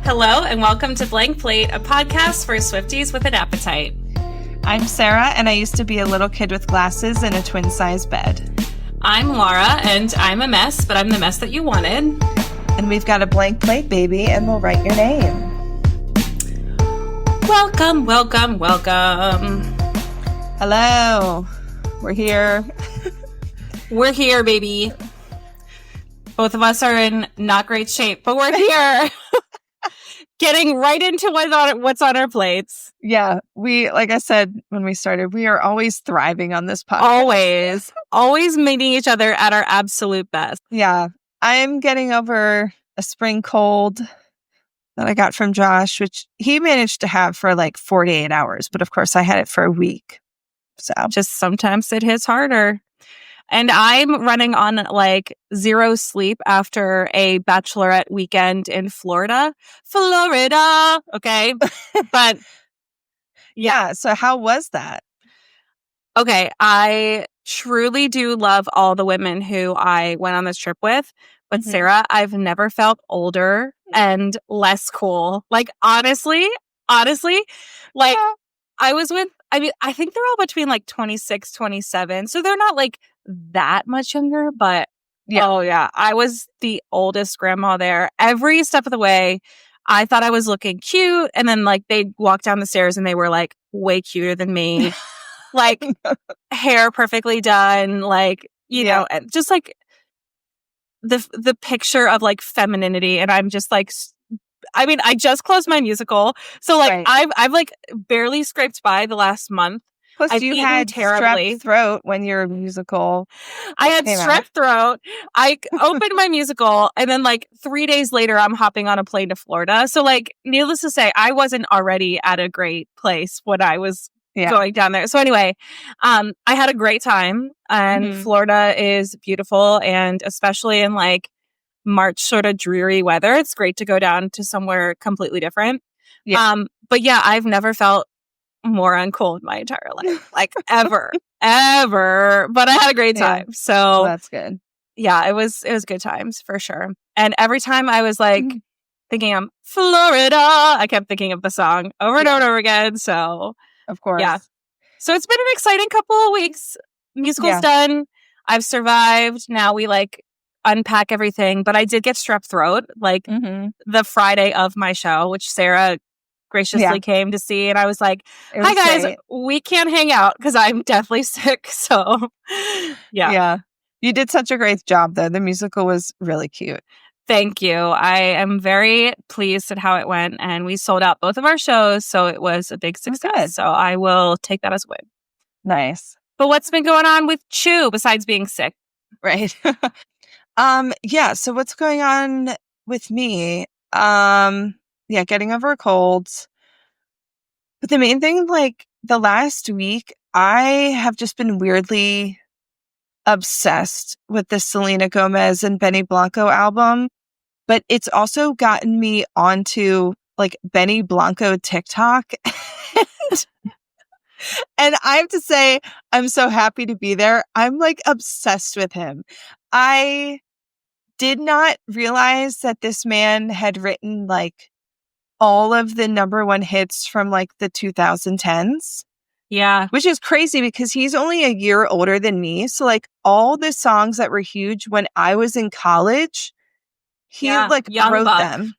Hello and welcome to Blank Plate, a podcast for Swifties with an appetite. I'm Sara, and I used to be a little kid with glasses in a twin-size bed. I'm Laura, and I'm a mess, but I'm the mess that you wanted. And we've got a blank plate, baby, and we'll write your name. Welcome, welcome, welcome. Hello. We're here. We're here, baby. Both of us are in not great shape, but we're here. Getting right into what's on our plates. Yeah, like I said when we started, we are always thriving on this podcast. Always meeting each other at our absolute best. Yeah, I'm getting over a spring cold that I got from Josh, which he managed to have for like 48 hours. But of course, I had it for a week. So just sometimes it hits harder. And I'm running on like zero sleep after a bachelorette weekend in Florida. Okay. But yeah. So how was that? Okay. I truly do love all the women who I went on this trip with. But Sara, I've never felt older and less cool. Like, honestly, like I was with, I think they're all between like 26, 27. So they're not like that much younger, but I was the oldest grandma there. Every step of the way, I thought I was looking cute. And then like they walked down the stairs and they were like way cuter than me. Like hair perfectly done, like, you know, just like the picture of like femininity. And I'm just like, I just closed my musical. So like I've like barely scraped by the last month. Plus, you had strep throat when your musical. I had strep throat. I opened my musical, and then like 3 days later, I'm hopping on a plane to Florida. So, like, needless to say, I wasn't already at a great place when I was going down there. So, anyway, I had a great time, and Florida is beautiful, and especially in like March sort of dreary weather, it's great to go down to somewhere completely different. Yeah. But yeah, I've never felt more uncool in my entire life, like ever. But I had a great time. So that's good. Yeah, it was good times for sure. And every time I was like thinking I'm Florida, I kept thinking of the song over and over again. So of course. Yeah. So it's been an exciting couple of weeks. Musical's done. I've survived. Now we like unpack everything. But I did get strep throat like the Friday of my show, which Sara graciously came to see, and I was like, hi guys, great. We can't hang out because I'm deathly sick. So yeah, you did such a great job though. The musical was really cute. Thank you. I am very pleased at how it went, and we sold out both of our shows, so it was a big success. So I will take that as a win. Nice. But what's been going on with Chew besides being sick? Right. So what's going on with me? Getting over colds. But the main thing, like the last week, I have just been weirdly obsessed with the Selena Gomez and Benny Blanco album. But it's also gotten me onto like Benny Blanco TikTok. And I have to say, I'm so happy to be there. I'm like obsessed with him. I did not realize that this man had written like all of the number one hits from like the 2010s. Yeah. Which is crazy because he's only a year older than me. So like all the songs that were huge when I was in college, he like wrote them.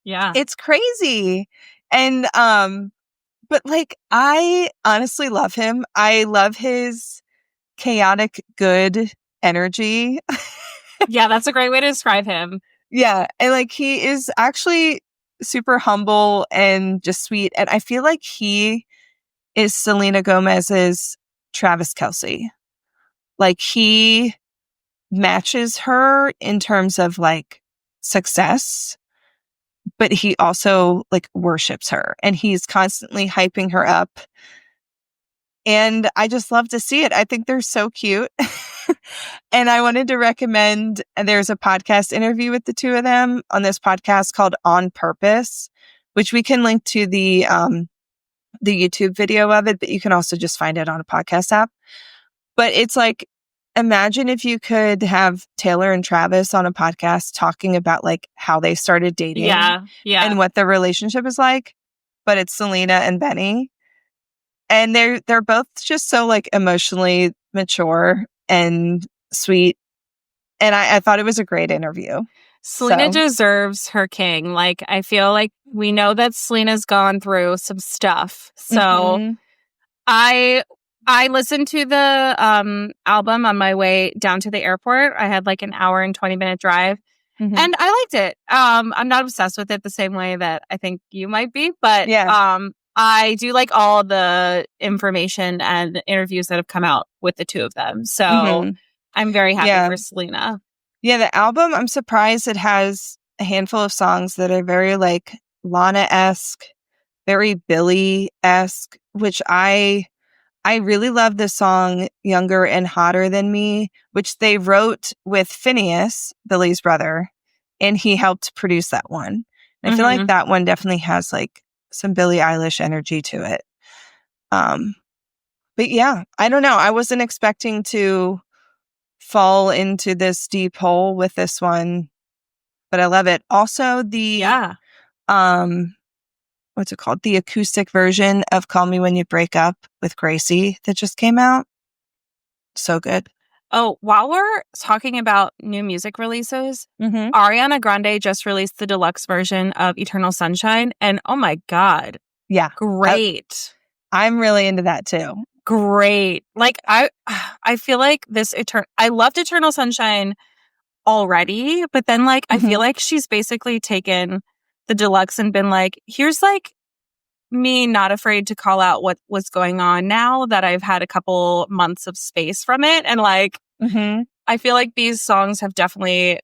Yeah. It's crazy. And, but like, I honestly love him. I love his chaotic good energy. Yeah, that's a great way to describe him. Yeah. And like, he is actually super humble and just sweet. And I feel like he is Selena Gomez's Travis Kelce. Like he matches her in terms of like success, but he also like worships her and he's constantly hyping her up. And I just love to see it. I think they're so cute. And I wanted to recommend, there's a podcast interview with the two of them on this podcast called On Purpose, which we can link to the YouTube video of it, but you can also just find it on a podcast app. But it's like imagine if you could have Taylor and Travis on a podcast talking about like how they started dating Yeah. and what their relationship is like, but it's Selena and Benny. And they're both just so like emotionally mature and sweet. And I thought it was a great interview. Selena So. deserves her king. Like, I feel like we know that Selena's gone through some stuff. So Mhm. I listened to the album on my way down to the airport. I had like an hour and 20-minute drive. Mhm. And I liked it. I'm not obsessed with it the same way that I think you might be, but Yeah. I do like all the information and interviews that have come out with the two of them. So Mhm. I'm very happy Yeah. for Selena. Yeah, the album, I'm surprised it has a handful of songs that are very like Lana-esque, very Billie-esque, which I really love the song Younger and Hotter Than Me, which they wrote with Phineas, Billie's brother, and he helped produce that one. I feel like that one definitely has like some Billie Eilish energy to it. But yeah, I don't know. I wasn't expecting to fall into this deep hole with this one, but I love it. Also um what's it called? The acoustic version of Call Me When You Break Up with Gracie that just came out. So good. Oh, while we're talking about new music releases, Mm-hmm. Ariana Grande just released the deluxe version of Eternal Sunshine. And oh my God, Yeah. great. I'm really into that too. Great. Like I feel like I loved Eternal Sunshine already, but then like I feel like she's basically taken the deluxe and been like, here's like me not afraid to call out what was going on now that I've had a couple months of space from it. And like I feel like these songs have definitely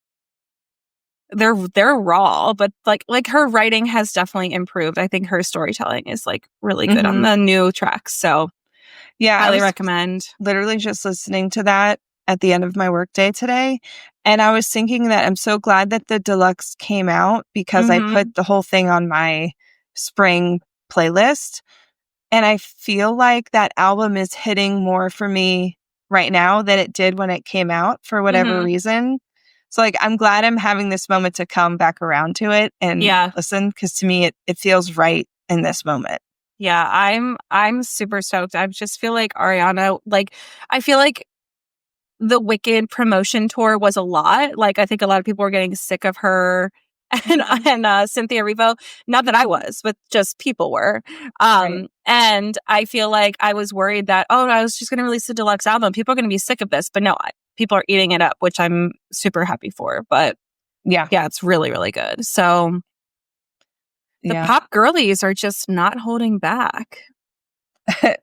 they're raw, but like her writing has definitely improved. I think her storytelling is like really good on the new tracks. So yeah, highly I was recommend. literally just listening to that at the end of my workday today. And I was thinking that I'm so glad that the deluxe came out because I put the whole thing on my spring playlist. And I feel like that album is hitting more for me right now than it did when it came out for whatever reason. So like, I'm glad I'm having this moment to come back around to it and listen, because to me, it feels right in this moment. Yeah, I'm super stoked. I just feel like Ariana, like I feel like the Wicked promotion tour was a lot. Like I think a lot of people were getting sick of her and Cynthia Erivo. Not that I was, but just people were. And I feel like I was worried that I was just going to release a deluxe album. People are going to be sick of this, but no, people are eating it up, which I'm super happy for. But yeah, it's really really good. So the pop girlies are just not holding back.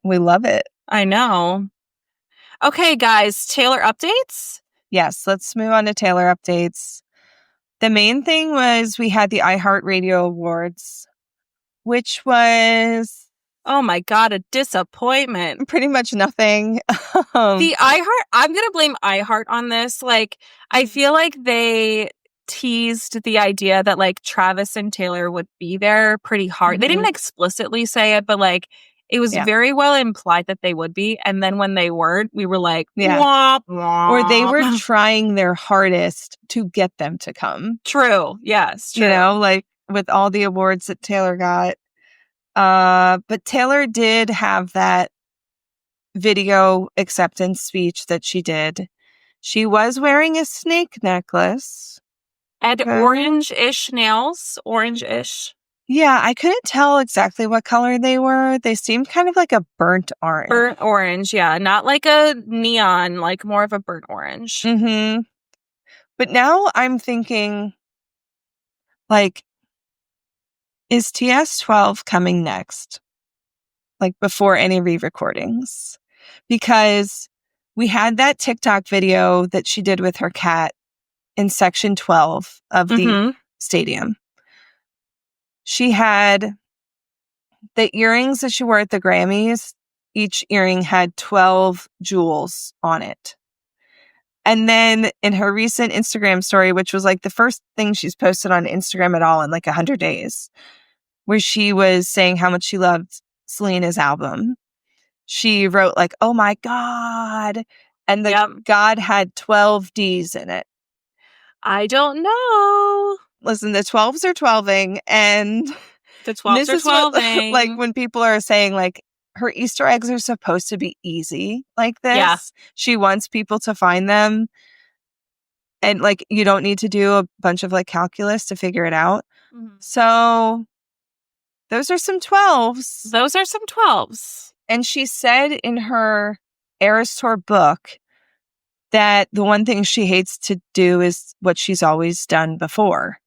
We love it. I know. Okay, guys, Taylor updates? Yes, let's move on to Taylor updates. The main thing was we had the iHeartRadio Awards, which was... oh my God, a disappointment. Pretty much nothing. I'm going to blame iHeart on this. Like, I feel like they teased the idea that like Travis and Taylor would be there pretty hard. They didn't explicitly say it, but like it was very well implied that they would be. And then when they weren't, we were like, wah, wah. Or they were trying their hardest to get them to come. True. Yes. True. You know, like with all the awards that Taylor got. But Taylor did have that video acceptance speech that she did. She was wearing a snake necklace. And orange-ish nails. Orange-ish. Yeah, I couldn't tell exactly what color they were. They seemed kind of like a burnt orange. Burnt orange, yeah. Not like a neon, like more of a burnt orange. But now I'm thinking, like, is TS12 coming next? Like, before any re-recordings? Because we had that TikTok video that she did with her cat in section 12 of the stadium. She had the earrings that she wore at the Grammys. Each earring had 12 jewels on it. And then in her recent Instagram story, which was like the first thing she's posted on Instagram at all in like 100 days, where she was saying how much she loved Selena's album, she wrote like, "Oh my God." And the God had 12 Ds in it. I don't know. Listen, the 12s are 12ing, and the 12s are 12ing. Like when people are saying like her Easter eggs are supposed to be easy like this. Yeah. She wants people to find them. And like you don't need to do a bunch of like calculus to figure it out. Mm-hmm. So those are some 12s. Those are some 12s. And she said in her Eras Tour book that the one thing she hates to do is what she's always done before.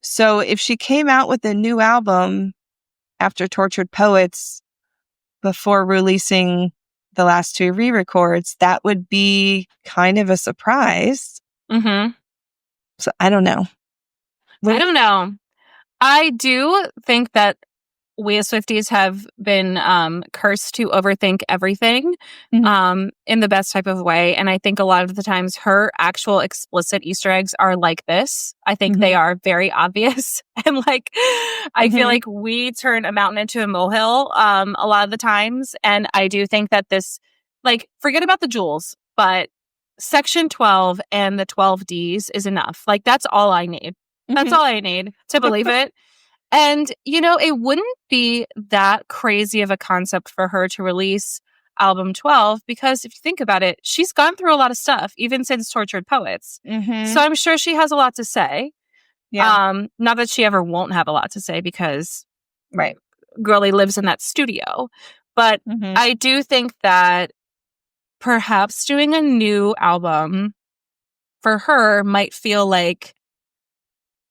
So if she came out with a new album after Tortured Poets before releasing the last 2 re-records, that would be kind of a surprise. Mm-hmm. So I don't know. I don't know. I do think that we as Swifties have been cursed to overthink everything in the best type of way. And I think a lot of the times her actual explicit Easter eggs are like this. I think they are very obvious. And like, I feel like we turn a mountain into a molehill a lot of the times. And I do think that this, like, forget about the jewels, but section 12 and the 12 Ds is enough. Like, that's all I need. That's all I need to believe it. And, you know, it wouldn't be that crazy of a concept for her to release album 12 because if you think about it, she's gone through a lot of stuff, even since Tortured Poets. So I'm sure she has a lot to say. Yeah. Not that she ever won't have a lot to say because Girlie lives in that studio. But I do think that perhaps doing a new album for her might feel like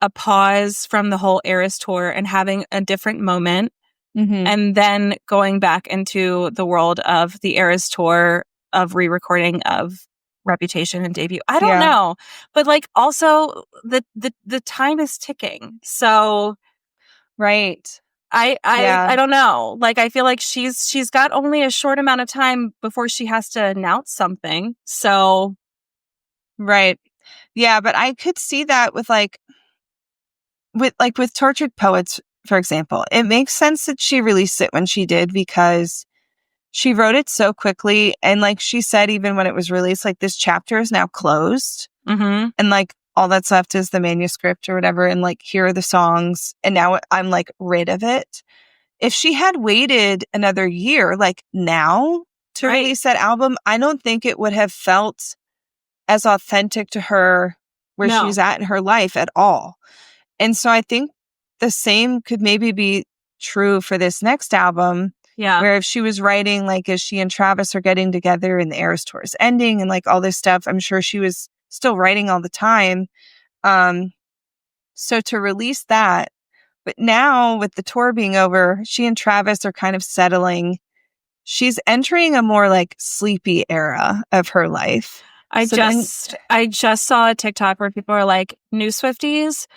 a pause from the whole Eras Tour and having a different moment and then going back into the world of the Eras Tour of re-recording of Reputation and Debut. I don't know. But like also the time is ticking. So I don't know. Like I feel like she's got only a short amount of time before she has to announce something. So yeah, but I could see that with with Tortured Poets, for example. It makes sense that she released it when she did because she wrote it so quickly. And like she said, even when it was released, like this chapter is now closed. And like all that's left is the manuscript or whatever. And like, here are the songs. And now I'm like rid of it. If she had waited another year, like now to release that album, I don't think it would have felt as authentic to her where she's at in her life at all. And so I think the same could maybe be true for this next album. Yeah. Where if she was writing, like, as she and Travis are getting together and the Eras Tour is ending and like all this stuff, I'm sure she was still writing all the time. So to release that, but now with the tour being over, she and Travis are kind of settling. She's entering a more like sleepy era of her life. I just saw a TikTok where people are like, new Swifties,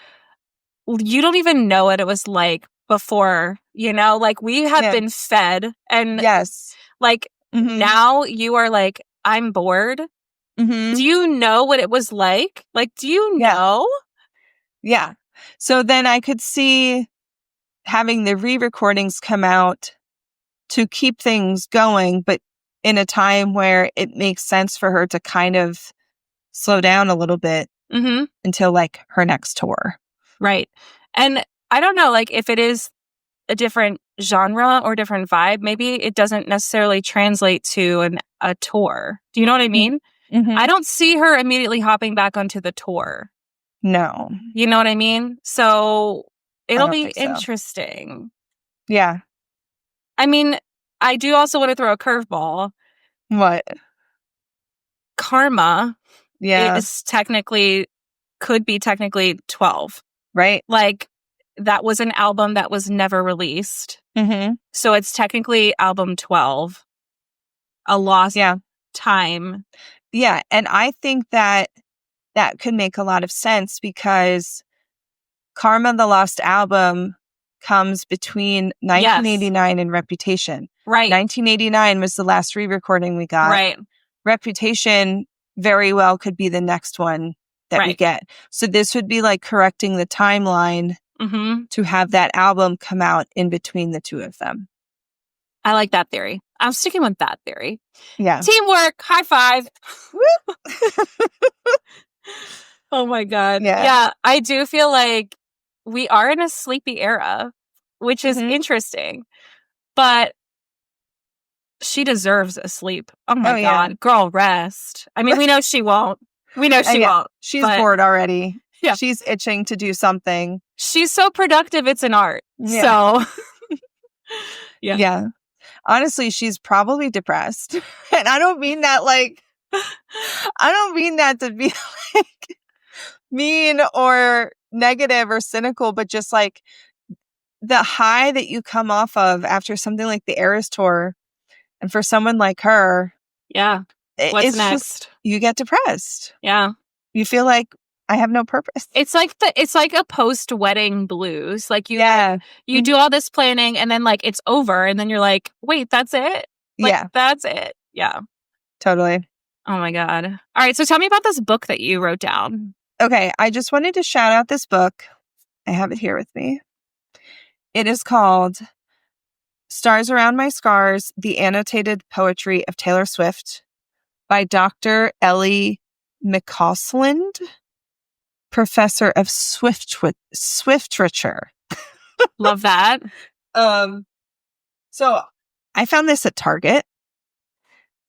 you don't even know what it was like before, you know, like we have been fed and like now you are like, I'm bored. Do you know what it was like? Like, do you know? Yeah. So then I could see having the re-recordings come out to keep things going, but in a time where it makes sense for her to kind of slow down a little bit until like her next tour. Right. And I don't know, like if it is a different genre or different vibe, maybe it doesn't necessarily translate to a tour. Do you know what I mean? I don't see her immediately hopping back onto the tour. No. You know what I mean? So it'll be interesting. Yeah. I mean, I do also want to throw a curveball. What? Karma is could be technically 12. Right. Like, that was an album that was never released. So it's technically album 12. A lost time. Yeah. And I think that could make a lot of sense because Karma, the Lost Album, comes between 1989 and Reputation. Right. 1989 was the last re-recording we got. Right. Reputation very well could be the next one that we get. So this would be like correcting the timeline to have that album come out in between the two of them. I like that theory. I'm sticking with that theory. Yeah. Teamwork. High five. Oh my God. Yeah. I do feel like we are in a sleepy era, which is interesting, but she deserves a sleep. Oh my God. Girl, rest. I mean, we know she won't. We know she won't. She's bored already. Yeah. She's itching to do something. She's so productive. It's an art. Yeah. So yeah. Honestly, she's probably depressed. And I don't mean that to be like mean or negative or cynical, but just like the high that you come off of after something like the Eras tour. And for someone like her, what's next? Just, you get depressed. Yeah. You feel like I have no purpose. It's like a post-wedding blues. Like you do all this planning and then like it's over and then you're like, wait, that's it? Like, that's it. Yeah. Totally. Oh my God. All right. So tell me about this book that you wrote down. Okay. I just wanted to shout out this book. I have it here with me. It is called Stars Around My Scars, The Annotated Poetry of Taylor Swift by Dr. Ellie McCausland, professor of Swiftriterature. Love that. So I found this at Target.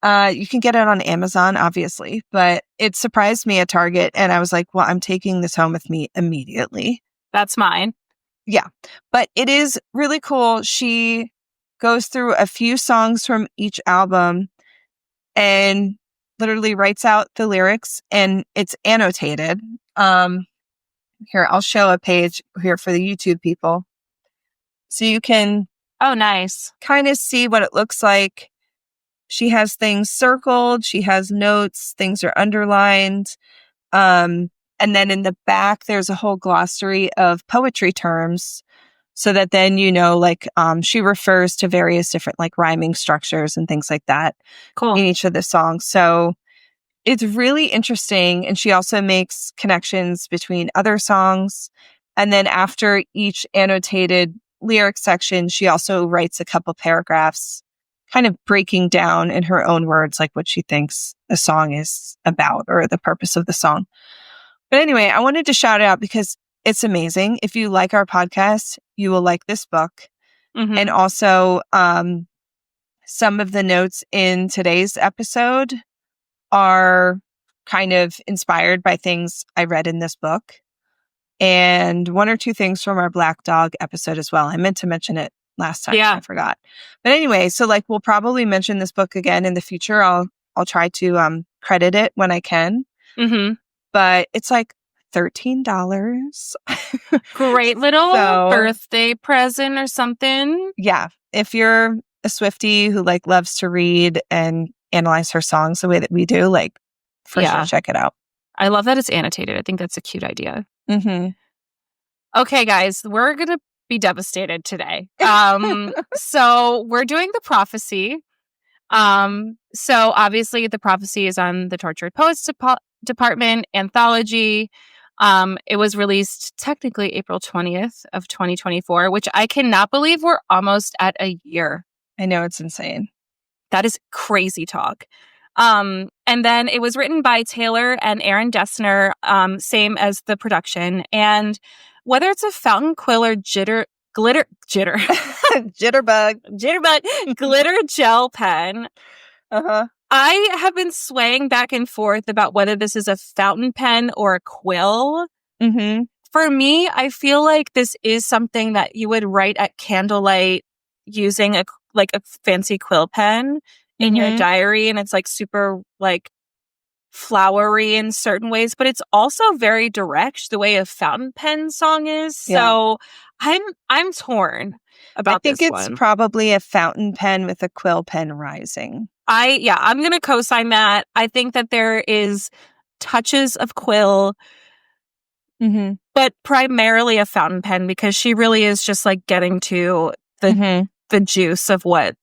You can get it on Amazon, obviously, but it surprised me at Target. And I was like, well, I'm taking this home with me immediately. That's mine. Yeah. But it is really cool. She goes through a few songs from each album and literally writes out the lyrics, and it's annotated. Here, I'll show a page here for the YouTube people. So you can nice. Kind of see what it looks like. She has things circled. She has notes. Things are underlined. And then in the back, there's a whole glossary of poetry terms so that then, she refers to various different like rhyming structures and things like that in each of the songs. So it's really interesting. And she also makes connections between other songs. And then after each annotated lyric section, she also writes a couple paragraphs kind of breaking down in her own words, like what she thinks a song is about or the purpose of the song. But anyway, I wanted to shout it out because it's amazing. If you like our podcast, you will like this book. Mm-hmm. And also, some of the notes in today's episode are kind of inspired by things I read in this book. And one or two things from our Black Dog episode as well. I meant to mention it last time. I forgot. But anyway, so like we'll probably mention this book again in the future. I'll try to credit it when I can. Mm-hmm. But it's like $13. Great little birthday present or something. Yeah. If you're a Swiftie who like loves to read and analyze her songs the way that we do, like for sure check it out. I love that it's annotated. I think that's a cute idea. Mm-hmm. Okay, guys, we're going to be devastated today. So we're doing the prophecy. So obviously the prophecy is on the Tortured Poets Department anthology. It was released technically April 20th of 2024, which I cannot believe we're almost at a year. I know, it's insane. That is crazy talk. And then it was written by Taylor and Aaron Dessner, same as the production. And whether it's a fountain quill or jitterbug glitter gel pen, I have been swaying back and forth about whether this is a fountain pen or a quill. Mm-hmm. For me, I feel like this is something that you would write at candlelight using a fancy quill pen in your diary, and it's like super like flowery in certain ways, but it's also very direct the way a fountain pen song is. So I'm torn about this. I think it's probably a fountain pen with a quill pen rising. I'm gonna co-sign that. I think that there is touches of quill, but primarily a fountain pen, because she really is just like getting to the juice of what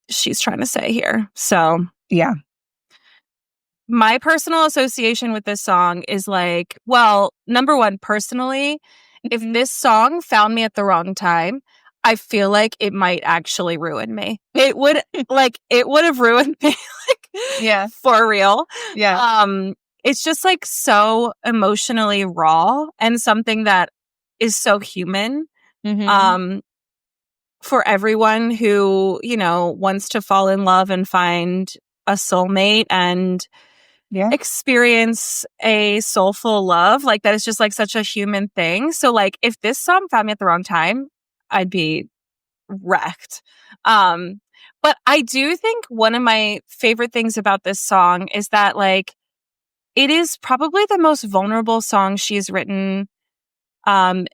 she's trying to say here. So my personal association with this song is like, well, number one, personally, if this song found me at the wrong time, I feel like it might actually ruin me. It would have ruined me Yeah. for real. Yeah. It's just like so emotionally raw and something that is so human. Mm-hmm. For everyone who, wants to fall in love and find a soulmate and Yeah. experience a soulful love, like that is just like such a human thing. So like if this song found me at the wrong time, I'd be wrecked. But I do think one of my favorite things about this song is that like it is probably the most vulnerable song she's written, um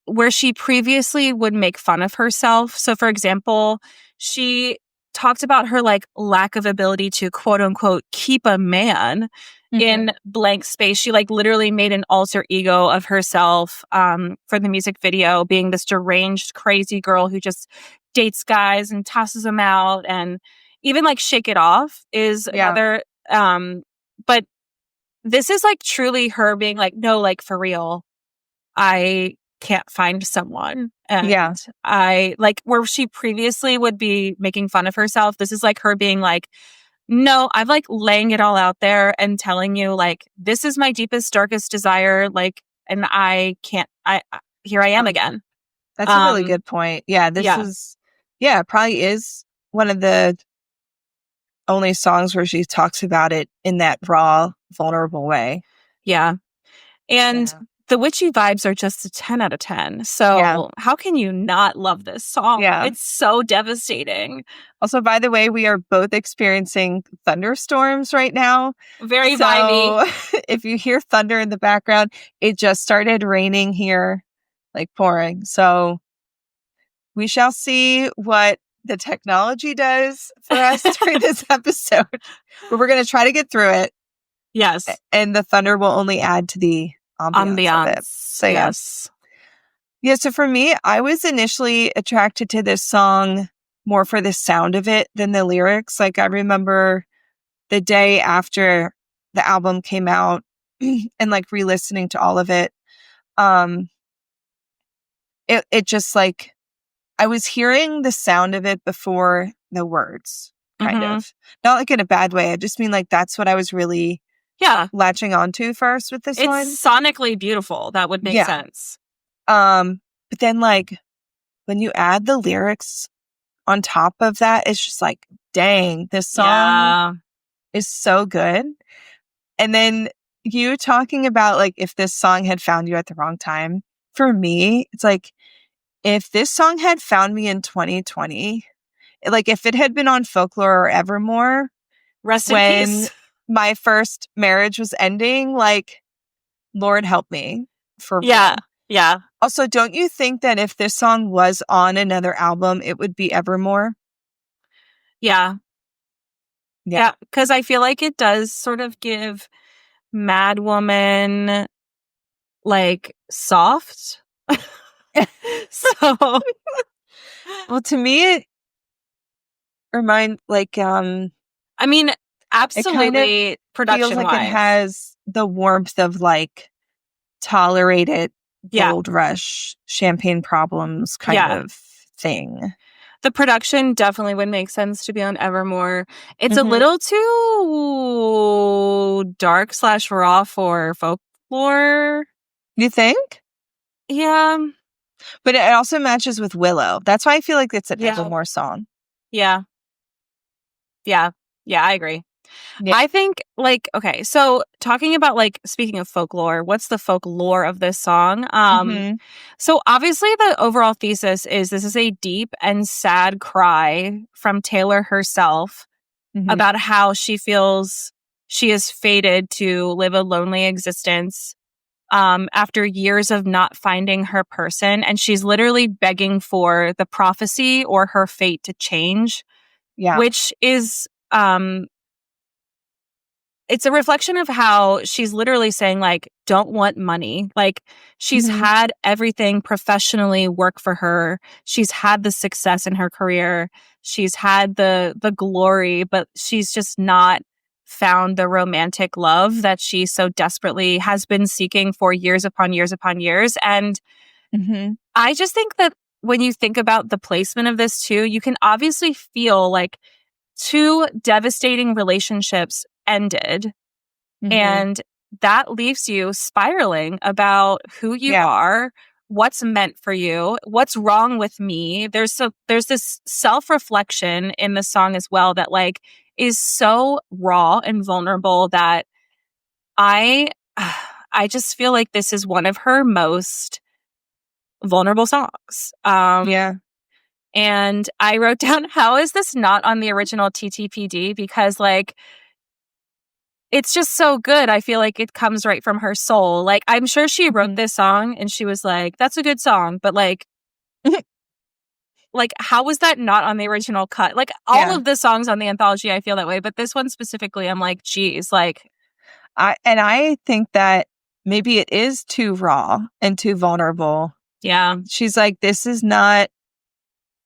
where she previously would make fun of herself. So for example, she talked about her like lack of ability to quote unquote keep a man in blank space. She like literally made an alter ego of herself for the music video, being this deranged, crazy girl who just dates guys and tosses them out. And even like Shake It Off is Yeah. another. But this is like truly her being like, no, like for real, I can't find someone. And Yeah. I like where she previously would be making fun of herself. This is like her being like, no, I'm like laying it all out there and telling you like, this is my deepest, darkest desire. Like, and I can't, here I am again. That's a really good point. Yeah. It probably is one of the only songs where she talks about it in that raw, vulnerable way. Yeah. And the witchy vibes are just a 10 out of 10. So how can you not love this song? Yeah. It's so devastating. Also, by the way, we are both experiencing thunderstorms right now. Very vibey. If you hear thunder in the background, it just started raining here, like pouring. So we shall see what the technology does for us during this episode. But we're going to try to get through it. Yes. And the thunder will only add to the ambiance of it. So yes. Yeah, so for me, I was initially attracted to this song more for the sound of it than the lyrics. Like I remember the day after the album came out and like re-listening to all of it. It just like I was hearing the sound of it before the words, kind of. Not like in a bad way. I just mean like that's what I was really latching onto first with this one. It's sonically beautiful. That would make sense. But then like when you add the lyrics on top of that, it's just like, dang, this song is so good. And then you talking about like if this song had found you at the wrong time, for me, it's like if this song had found me in 2020, like if it had been on Folklore or Evermore, rest in when peace, my first marriage was ending, like Lord help me for real. Yeah. Also, don't you think that if this song was on another album, it would be Evermore? Yeah. Because I feel like it does sort of give Mad Woman like soft. So, well, to me, it remind like I mean, absolutely. Production feels like wise, it has the warmth of like tolerated Gold Rush, Champagne Problems kind of thing. The production definitely would make sense to be on Evermore. It's a little too dark / raw for Folklore. You think? Yeah. But it also matches with Willow. That's why I feel like it's an Evermore song. Yeah, I agree. Yeah. I think like, okay, so talking about like, speaking of folklore, what's the folklore of this song? So obviously the overall thesis is this is a deep and sad cry from Taylor herself about how she feels she is fated to live a lonely existence after years of not finding her person. And she's literally begging for the prophecy or her fate to change, which is it's a reflection of how she's literally saying, like, don't want money. Like, she's had everything professionally work for her. She's had the success in her career. She's had the glory, but she's just not found the romantic love that she so desperately has been seeking for years upon years upon years. And I just think that when you think about the placement of this too, you can obviously feel like two devastating relationships ended, and that leaves you spiraling about who you are, what's meant for you, what's wrong with me. There's this self-reflection in the song as well that like is so raw and vulnerable that I I just feel like this is one of her most vulnerable songs. And I wrote down, how is this not on the original TTPD? Because like it's just so good. I feel like it comes right from her soul. Like, I'm sure she wrote this song and she was like, that's a good song. But like, like, how was that not on the original cut? Like, all of the songs on the anthology, I feel that way. But this one specifically, I'm like, geez, like. I think that maybe it is too raw and too vulnerable. Yeah. She's like, this is not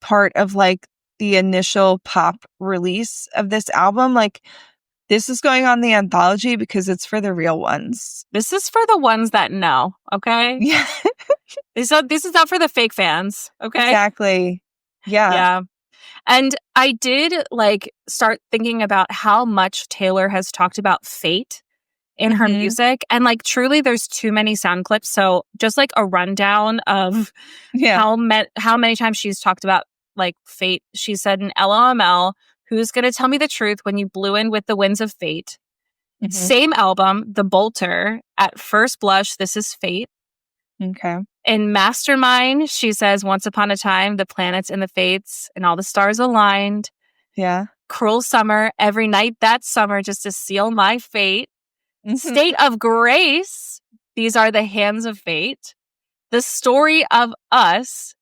part of like the initial pop release of this album. Like, this is going on the anthology because it's for the real ones. This is for the ones that know, okay? Yeah. This is not for the fake fans, okay? Exactly. Yeah. Yeah. And I did like start thinking about how much Taylor has talked about fate in her music. And like truly there's too many sound clips. So just like a rundown of how many times she's talked about like fate. She said in LOML, who's going to tell me the truth when you blew in with the winds of fate? Same album, The Bolter, At First Blush, This Is Fate. Okay. In Mastermind, she says, once upon a time, the planets and the fates and all the stars aligned. Yeah. Cruel Summer, every night that summer just to seal my fate. State of Grace, these are the hands of fate. The story of us,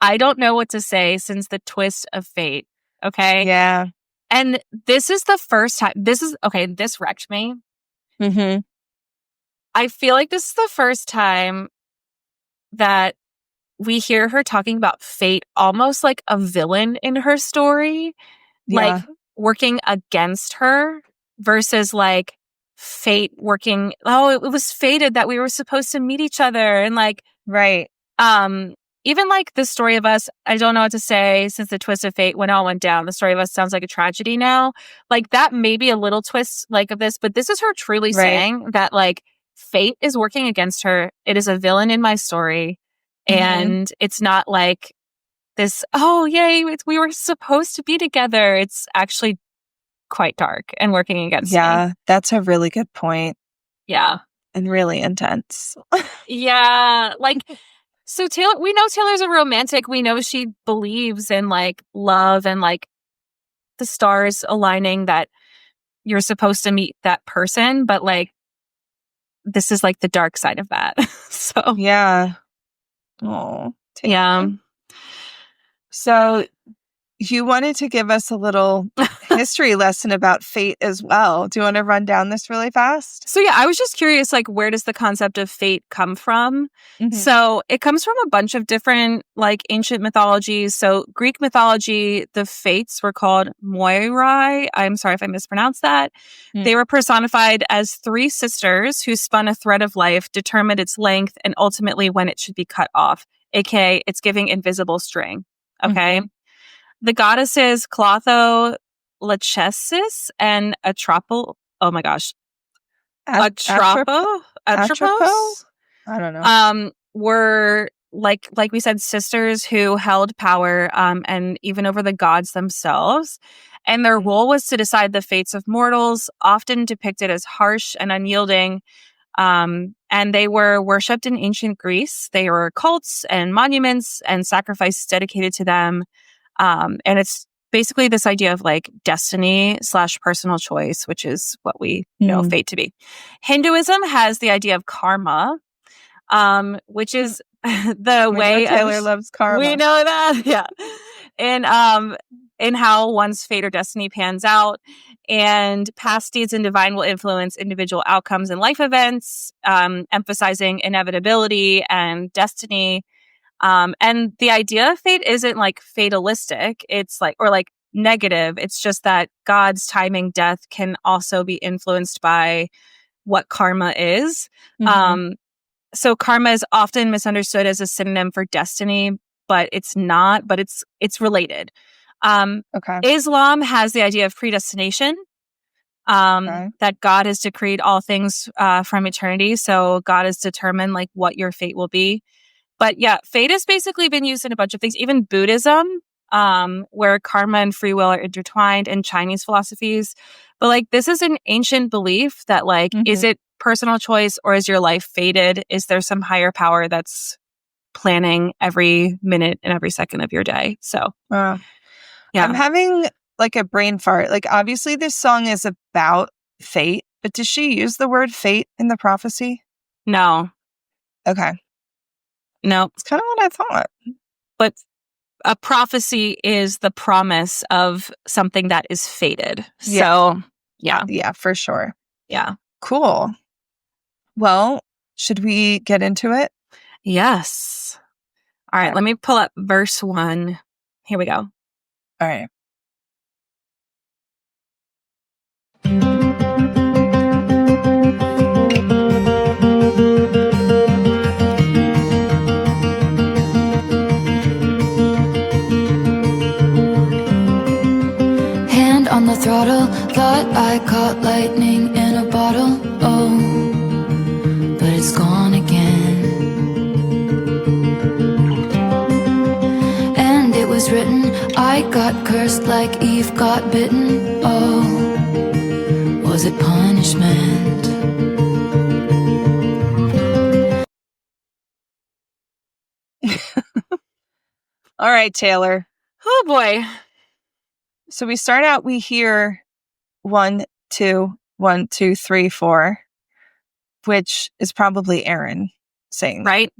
I don't know what to say since the twist of fate. Okay. Yeah. And this is the first time. This wrecked me. I feel like this is the first time that we hear her talking about fate almost like a villain in her story, like working against her versus like fate working. Oh, it was fated that we were supposed to meet each other. And like, even like the story of us, I don't know what to say since the twist of fate when all went down. The story of us sounds like a tragedy now. Like that may be a little twist like of this, but this is her truly saying that like fate is working against her. It is a villain in my story. And it's not like this, oh, yay, we were supposed to be together. It's actually quite dark and working against me. Yeah, that's a really good point. Yeah. And really intense. Yeah. Like, so Taylor, we know Taylor's a romantic. We know she believes in like love and like the stars aligning that you're supposed to meet that person. But like, this is like the dark side of that. So, yeah. Oh, yeah. So you wanted to give us a little history lesson about fate as well. Do you want to run down this really fast? So yeah, I was just curious, like, where does the concept of fate come from? So it comes from a bunch of different like ancient mythologies. So Greek mythology, the fates were called Moirai. I'm sorry if I mispronounced that. They were personified as three sisters who spun a thread of life, determined its length, and ultimately when it should be cut off, aka it's giving invisible string. Okay. The goddesses Clotho, Lachesis, and Atropos. Oh my gosh. Atropos? I don't know. Were like we said, sisters who held power and even over the gods themselves. And their role was to decide the fates of mortals, often depicted as harsh and unyielding. And they were worshipped in ancient Greece. They were cults and monuments and sacrifices dedicated to them. And it's basically this idea of like destiny / personal choice, which is what we know fate to be. Hinduism has the idea of karma, which is the way Taylor loves karma. We know that, yeah. And in how one's fate or destiny pans out, and past deeds and divine will influence individual outcomes in life events, emphasizing inevitability and destiny. And the idea of fate isn't like fatalistic. It's like, or like negative. It's just that God's timing death can also be influenced by what karma is. So karma is often misunderstood as a synonym for destiny, but it's not, but it's related. Okay. Islam has the idea of predestination, that God has decreed all things from eternity. So God has determined like what your fate will be. But yeah, fate has basically been used in a bunch of things, even Buddhism, where karma and free will are intertwined, and Chinese philosophies. But like, this is an ancient belief that like, is it personal choice or is your life fated? Is there some higher power that's planning every minute and every second of your day? So, yeah. I'm having like a brain fart. Like, obviously this song is about fate, but does she use the word fate in the prophecy? No. Okay. No. It's kind of what I thought. But a prophecy is the promise of something that is fated. Yeah. So, yeah. Yeah, for sure. Yeah. Cool. Well, should we get into it? Yes. All right, let me pull up verse 1. Here we go. All right. Hand on the throttle, thought I caught lightning in a bottle. Oh, but it's gone again. And it was written, I got cursed like Eve got bitten. Oh, was it punishment? All right, Taylor. Oh boy. So we start out, we hear 1, 2, 1, 2, 3, 4, which is probably Aaron saying. Right?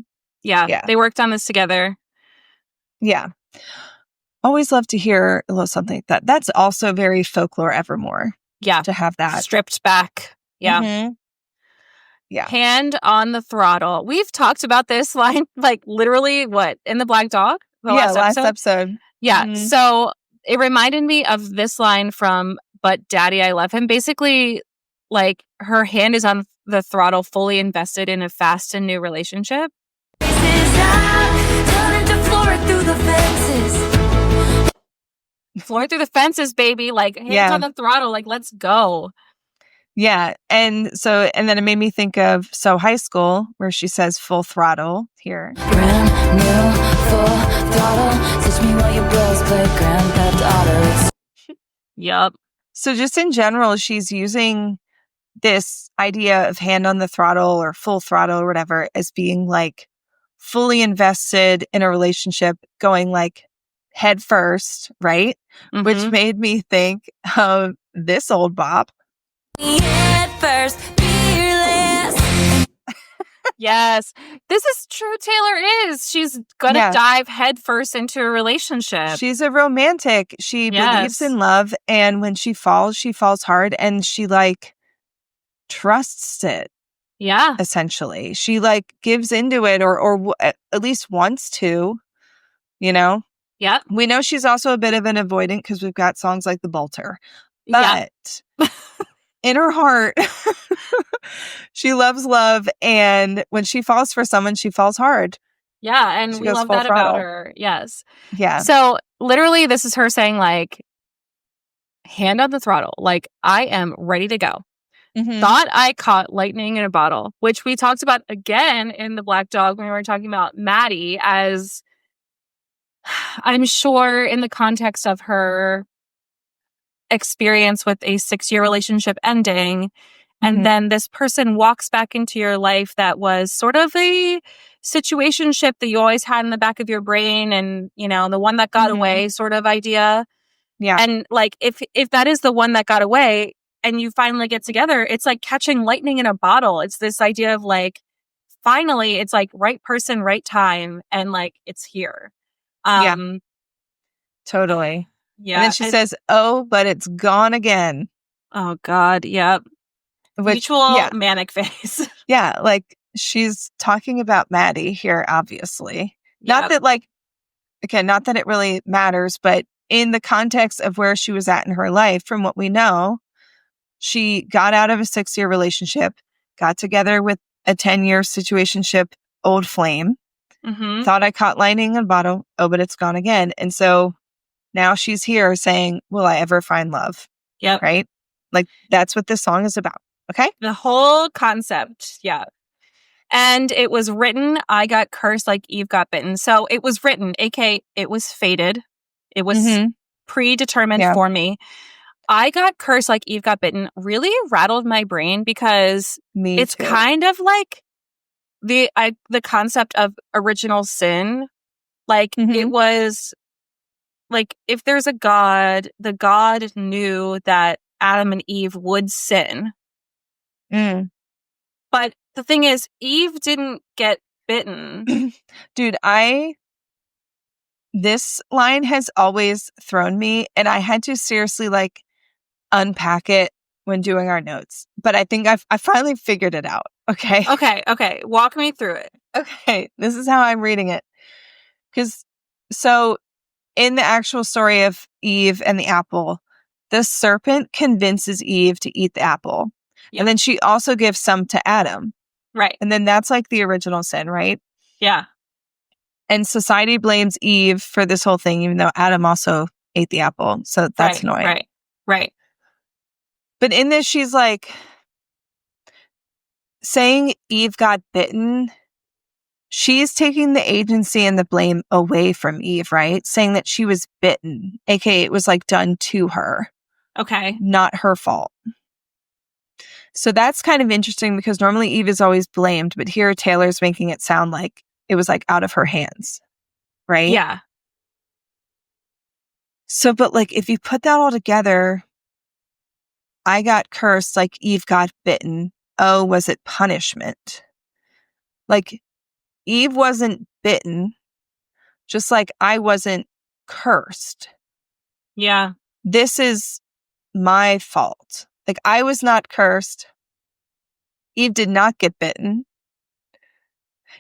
Yeah. They worked on this together. Yeah. Always love to hear a little something like that. That's also very folklore Evermore. Yeah. To have that. Stripped back. Yeah. Mm-hmm. Yeah. Hand on the throttle. We've talked about this line, like literally in the Black Dog? Last episode. Yeah. Mm-hmm. So it reminded me of this line from But Daddy, I Love Him. Basically, like her hand is on the throttle, fully invested in a fast and new relationship. Floor through the fences, baby. Like, hands on the throttle. Like, let's go. Yeah. And then it made me think of High School, where she says full throttle here. Brand new, full throttle. Teach me while your bros play Grand Theft Auto. Yup. So just in general, she's using this idea of hand on the throttle or full throttle or whatever as being like fully invested in a relationship, going like head first, right? Mm-hmm. Which made me think of this old bop. Head first, fearless. Yes, this is true. Taylor is. She's gonna dive head first into a relationship. She's a romantic. She believes in love, and when she falls hard, and she like trusts it. Yeah, essentially, she like gives into it, or at least wants to. You know. Yeah. We know she's also a bit of an avoidant because we've got songs like The Bolter, but. In her heart, she loves love, and when she falls for someone, she falls hard. Yeah, and we love that about her. Yes. Yeah. So literally, this is her saying, like, hand on the throttle. Like, I am ready to go. Mm-hmm. Thought I caught lightning in a bottle, which we talked about again in the Black Dog when we were talking about Maddie, as I'm sure in the context of her experience with a 6-year relationship ending, and then this person walks back into your life that was sort of a situationship that you always had in the back of your brain, and you know, the one that got away sort of idea. Yeah. And like if that is the one that got away and you finally get together, it's like catching lightning in a bottle. It's this idea of like, finally it's like right person, right time, and like it's here. Totally. Yeah. And then she says, oh, but it's gone again. Oh, God. Yep. Mutual manic phase. Yeah. Like she's talking about Maddie here, obviously. Yep. Not that like, again, not that it really matters, but in the context of where she was at in her life, from what we know, she got out of a 6-year relationship, got together with a 10-year situationship old flame. Mm-hmm. Thought I caught lightning in a bottle. Oh, but it's gone again. And so now she's here saying, will I ever find love? Yep. Right? Like, that's what this song is about. Okay? The whole concept. Yeah. And it was written, I got cursed like Eve got bitten. So it was written, aka it was fated. It was predetermined for me. I got cursed like Eve got bitten really rattled my brain because it's too. kind of like the concept of original sin. Like it was like if there's a God, the God knew that Adam and Eve would sin. But the thing is, Eve didn't get bitten. Dude, this line has always thrown me, and I had to seriously like unpack it when doing our notes. But I think I finally figured it out. Okay. Okay. Walk me through it. Okay. This is how I'm reading it. So in the actual story of Eve and the apple, the serpent convinces Eve to eat the apple. Yeah. And then she also gives some to Adam. Right. And then that's like the original sin, right? Yeah. And society blames Eve for this whole thing, even though Adam also ate the apple. So that's annoying. Right. But in this, she's like saying Eve got bitten. She's taking the agency and the blame away from Eve, right? Saying that she was bitten, aka it was like done to her. Okay. Not her fault. So that's kind of interesting because normally Eve is always blamed, but here Taylor's making it sound like it was like out of her hands, right? Yeah. So, but like if you put that all together, I got cursed like Eve got bitten. Oh, was it punishment? Like Eve wasn't bitten, just like I wasn't cursed. Yeah. This is my fault. Like I was not cursed. Eve did not get bitten.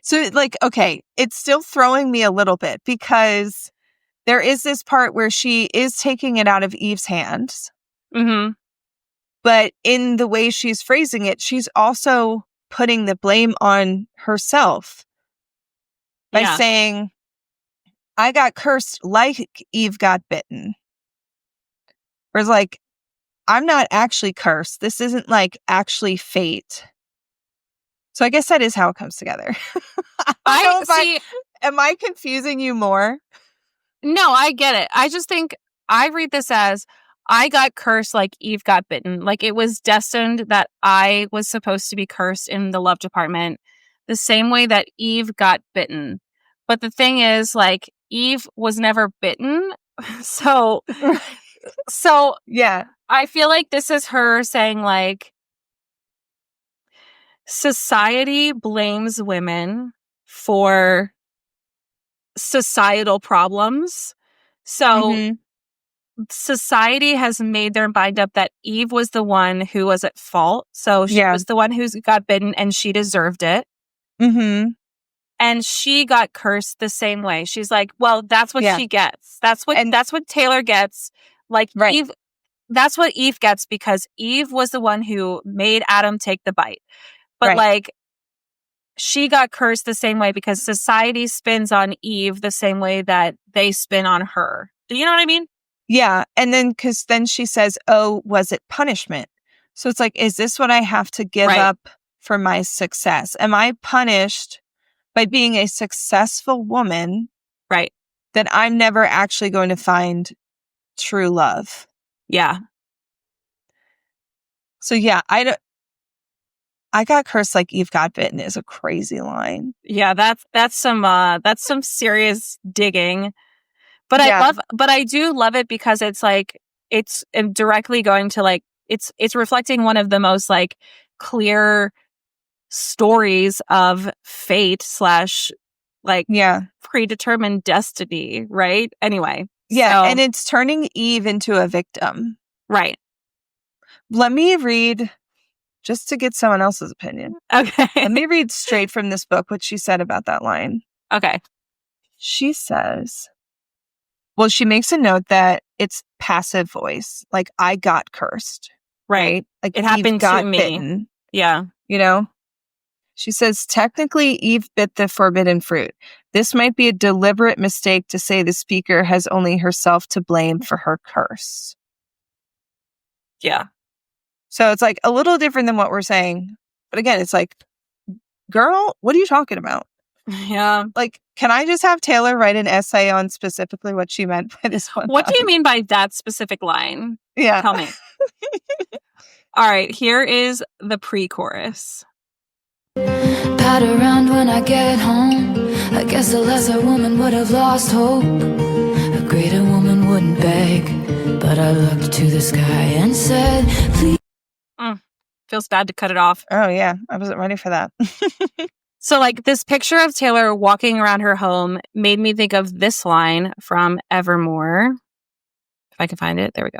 So like, okay, it's still throwing me a little bit because there is this part where she is taking it out of Eve's hands. Mm-hmm. But in the way she's phrasing it, she's also putting the blame on herself by saying, I got cursed like Eve got bitten. Whereas like, I'm not actually cursed. This isn't like actually fate. So I guess that is how it comes together. Am I confusing you more? No, I get it. I just think I read this as I got cursed like Eve got bitten. Like it was destined that I was supposed to be cursed in the love department the same way that Eve got bitten. But the thing is, like, Eve was never bitten. So yeah. I feel like this is her saying, like, society blames women for societal problems. So society has made their mind up that Eve was the one who was at fault. So she was the one who got bitten and she deserved it. And she got cursed the same way. She's like, well, that's what she gets. That's what Taylor gets. Like Eve, that's what Eve gets because Eve was the one who made Adam take the bite. But like, she got cursed the same way because society spins on Eve the same way that they spin on her. Do you know what I mean? Yeah. And then, because then she says, oh, was it punishment? So it's like, is this what I have to give up for my success? Am I punished by being a successful woman? Right. That I'm never actually going to find true love. Yeah. So yeah, I got cursed like Eve got bitten is a crazy line. Yeah, that's some serious digging. But I do love it because it's like it's directly going to like it's reflecting one of the most like clear stories of fate / like predetermined destiny, right? Anyway. Yeah, and it's turning Eve into a victim. Right. Let me read just to get someone else's opinion. Okay. Let me read straight from this book what she said about that line. Okay. She says, well, she makes a note that it's passive voice. Like, I got cursed. Right. Like, it happened got to me. Bitten, yeah. You know? She says, technically, Eve bit the forbidden fruit. This might be a deliberate mistake to say the speaker has only herself to blame for her curse. Yeah. So it's like a little different than what we're saying. But again, it's like, girl, what are you talking about? Yeah. Like, can I just have Taylor write an essay on specifically what she meant by this one? What do you mean by that specific line? Yeah. Tell me. All right, here is the pre-chorus. Pat around when I get home. I guess a lesser woman would have lost hope. A greater woman wouldn't beg. But I looked to the sky and said, please. Feels bad to cut it off. Oh, yeah. I wasn't ready for that. So, like, this picture of Taylor walking around her home made me think of this line from Evermore. If I can find it. There we go.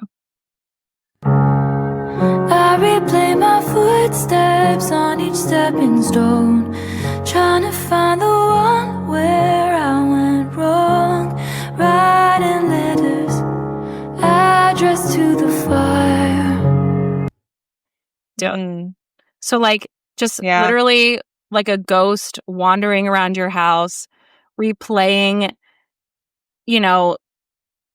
I replay my footsteps on each stepping stone, trying to find the one where I went wrong. Writing letters addressed to the fire. So, like, just literally like a ghost wandering around your house, replaying, you know,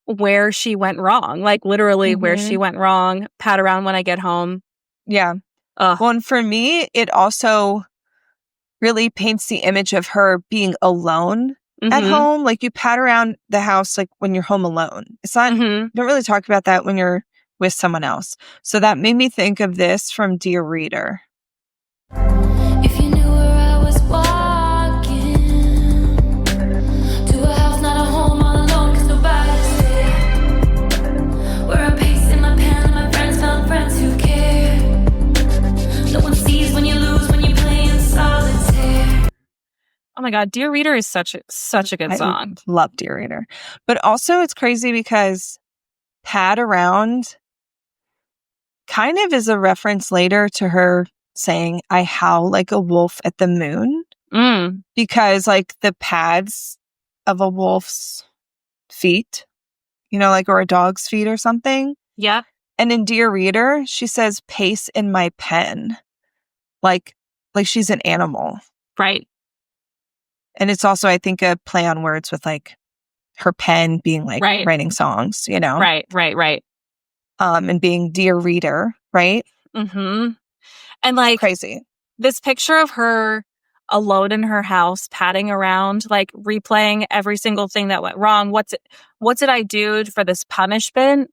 where she went wrong. Like, literally where she went wrong. Pat around when I get home. Yeah. Ugh. Well, and for me, it also really paints the image of her being alone at home. Like, you pat around the house like when you're home alone. It's not, you don't really talk about that when you're with someone else. So that made me think of this from Dear Reader. If you knew where I was walking, to a house, not a home, all alone, 'cause nobody's there. Where I'm pacing my pen and my friends found friends who care. No one sees when you lose, when you play in solitaire. Oh my God, Dear Reader is such a good song. I love Dear Reader. But also it's crazy because Pat Around kind of is a reference later to her saying, I howl like a wolf at the moon. Because like the pads of a wolf's feet, you know, like, or a dog's feet or something. Yeah. And in Dear Reader, she says, pace in my pen. Like she's an animal. Right. And it's also, I think, a play on words with like her pen being like writing songs, you know? Right. And being Dear Reader, right? And like crazy. This picture of her alone in her house, patting around, like replaying every single thing that went wrong. What did I do for this punishment?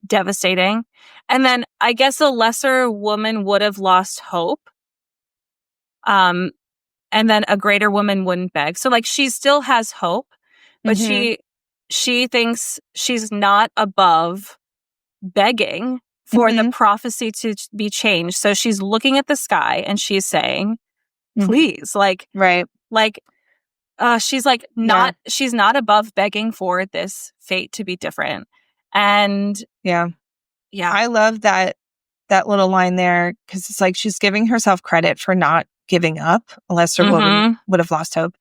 Devastating. And then I guess a lesser woman would have lost hope. And then a greater woman wouldn't beg. So like she still has hope, but she thinks she's not above begging for the prophecy to be changed. So she's looking at the sky and she's saying, please, she's like not, she's not above begging for this fate to be different. And yeah. I love that little line there, because it's like she's giving herself credit for not giving up, unless her woman would have lost hope,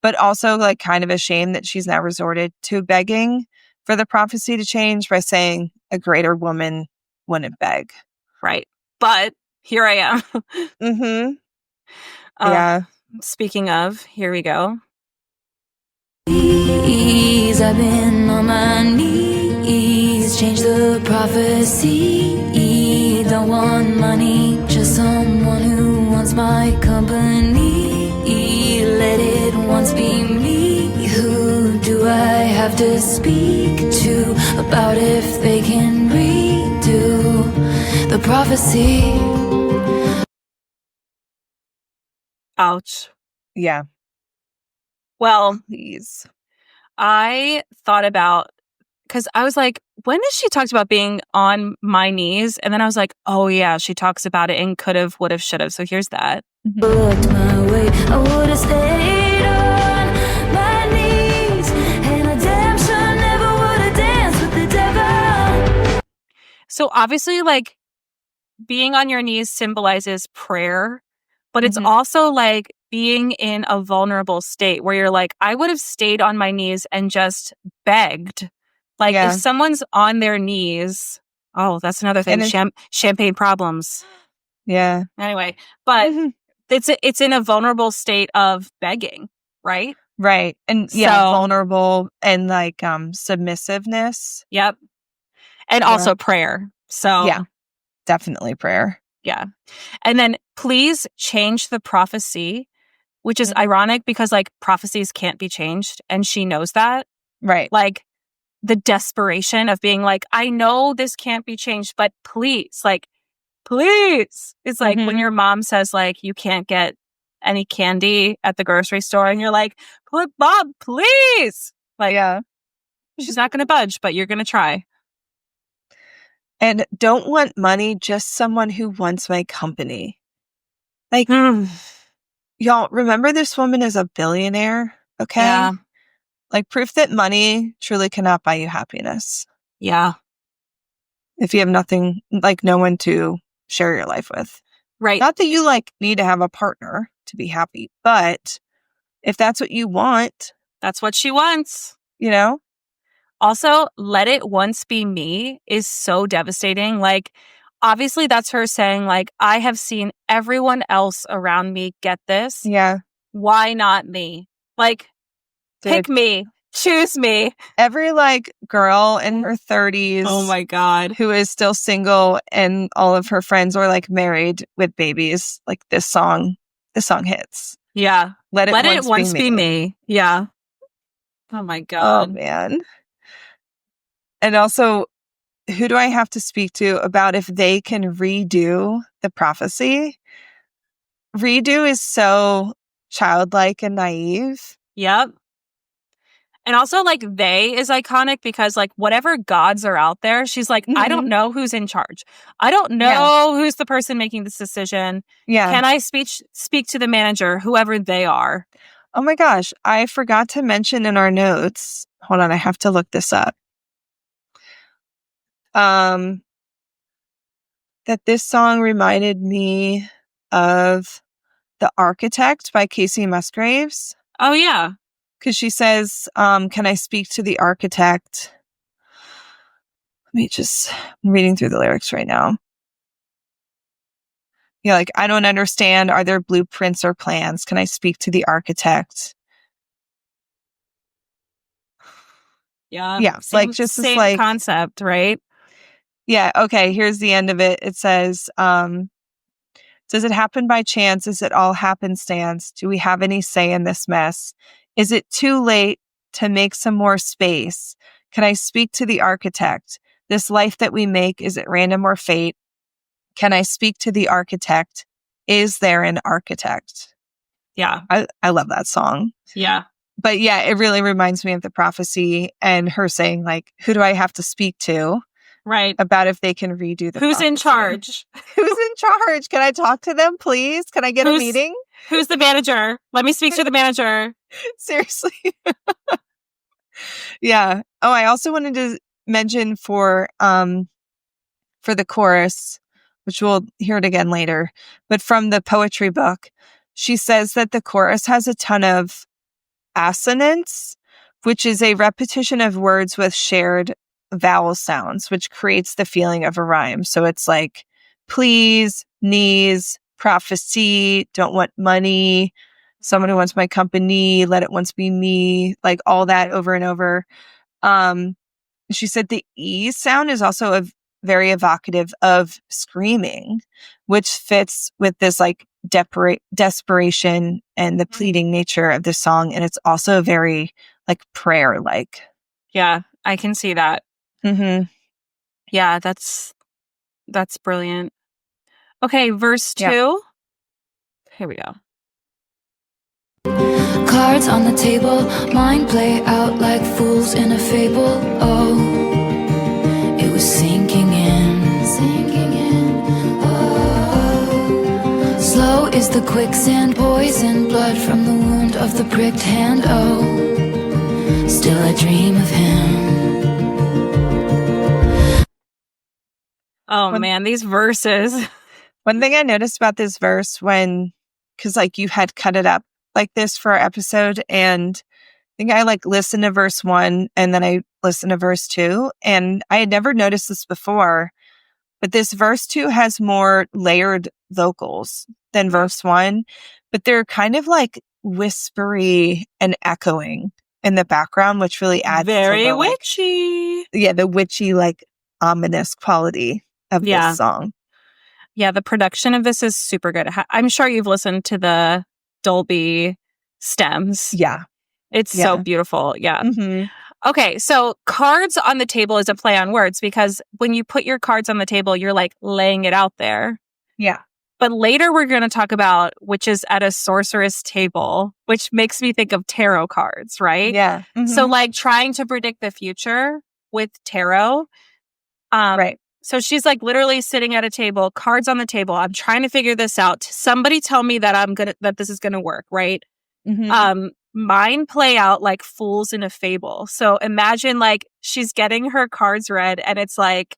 but also like kind of ashamed that she's now resorted to begging for the prophecy to change by saying a greater woman wouldn't beg. Right. But here I am. Yeah. Speaking of, here we go. Please, I've been on my knees. Change the prophecy. Don't want money, just someone who wants my company. Let it once be me. Who do I have to speak to about if they can redo the prophecy? Ouch. Yeah. Well, please. I thought about, because I was like, when did she talk about being on my knees? And then I was like, oh yeah, she talks about it in could've, would've, should've. So here's that. Looked my way, I would've stayed on my knees, and I damn sure never would've danced with the devil. So obviously, like, being on your knees symbolizes prayer, but it's also like being in a vulnerable state where you're like, I would have stayed on my knees and just begged. Like, if someone's on their knees, oh, that's another thing. Champagne problems. Yeah. Anyway, but it's in a vulnerable state of begging, right? Right. And So- vulnerable and like submissiveness. Yep. And Yeah. also prayer. So Yeah. Definitely prayer. yeah. And then please change the prophecy, which is ironic because like prophecies can't be changed. And she knows that. Right. Like the desperation of being like, I know this can't be changed, but please, like, please. It's like when your mom says like, you can't get any candy at the grocery store and you're like, Mom, please. Like, Yeah. she's not going to budge, but you're going to try. And don't want money, just someone who wants my company. Like, y'all, remember this woman is a billionaire, okay? Yeah. Like, proof that money truly cannot buy you happiness. Yeah. If you have nothing, like no one to share your life with. Right. Not that you like need to have a partner to be happy, but if that's what you want, That's what she wants. you know? Also, let it once be me is so devastating. Like, obviously, that's her saying, like, I have seen everyone else around me get this. Yeah. Why not me? Like, pick me. Choose me. Every like girl in her 30s. Oh my God. Who is still single and all of her friends are like married with babies. Like this song hits. Yeah. Let it once be me. Yeah. Oh my God. Oh man. And also, who do I have to speak to about if they can redo the prophecy? Redo is so childlike and naive. Yep. And also, like, they is iconic because, like, whatever gods are out there, she's like, I don't know who's in charge. I don't know who's the person making this decision. Yeah. Can I speak to the manager, whoever they are? Oh my gosh. I forgot to mention in our notes. Hold on. I have to look this up. That this song reminded me of The Architect by Casey Musgraves. Oh, yeah. Because she says, can I speak to the architect? I'm reading through the lyrics right now. Yeah, like, I don't understand. Are there blueprints or plans? Can I speak to the architect? Yeah. Yeah, like, just same like concept, right? Yeah, okay, here's the end of it. It says, does it happen by chance? Is it all happenstance? Do we have any say in this mess? Is it too late to make some more space? Can I speak to the architect? This life that we make, is it random or fate? Can I speak to the architect? Is there an architect? Yeah. I love that song. Yeah. But yeah, it really reminds me of the prophecy and her saying, like, who do I have to speak to? Right. About if they can redo the Who's in prophecy. charge? Who's in charge? Can I talk to them, please? Can I get a meeting? Who's the manager? Let me speak to the manager. Seriously. Yeah. Oh, I also wanted to mention for the chorus, which we'll hear it again later, but from the poetry book, she says that the chorus has a ton of assonance, which is a repetition of words with shared vowel sounds, which creates the feeling of a rhyme. So it's like, please, knees, prophecy, don't want money, someone who wants my company, let it once be me, like all that over and over. She said the E sound is also very evocative of screaming, which fits with this like desperation and the pleading nature of the song. And it's also very like prayer-like. Yeah, I can see that. Mm-hmm. Yeah, that's brilliant. Okay, verse 2. Yeah. Here we go. Cards on the table, mind play out like fools in a fable. Oh, it was sinking in. Oh, slow is the quicksand, poison blood from the wound of the pricked hand. Oh, still I dream of him. Oh man, these verses. One thing I noticed about this verse because like you had cut it up like this for our episode, and I think I like listened to verse 1 and then I listened to verse 2, and I had never noticed this before, but this verse 2 has more layered vocals than verse 1, but they're kind of like whispery and echoing in the background, which really adds Very to the, witchy. the witchy, like ominous quality of this song. Yeah, the production of this is super good. I'm sure you've listened to the Dolby stems. Yeah. It's so beautiful. Yeah. Mm-hmm. Okay, so cards on the table is a play on words because when you put your cards on the table, you're like laying it out there. Yeah. But later we're going to talk about witches at a sorceress table, which makes me think of tarot cards, right? Yeah. Mm-hmm. So like trying to predict the future with tarot. Right. So she's like literally sitting at a table, cards on the table. I'm trying to figure this out. Somebody tell me that that this is going to work, right? Mm-hmm. Mine play out like fools in a fable. So imagine like she's getting her cards read and it's like,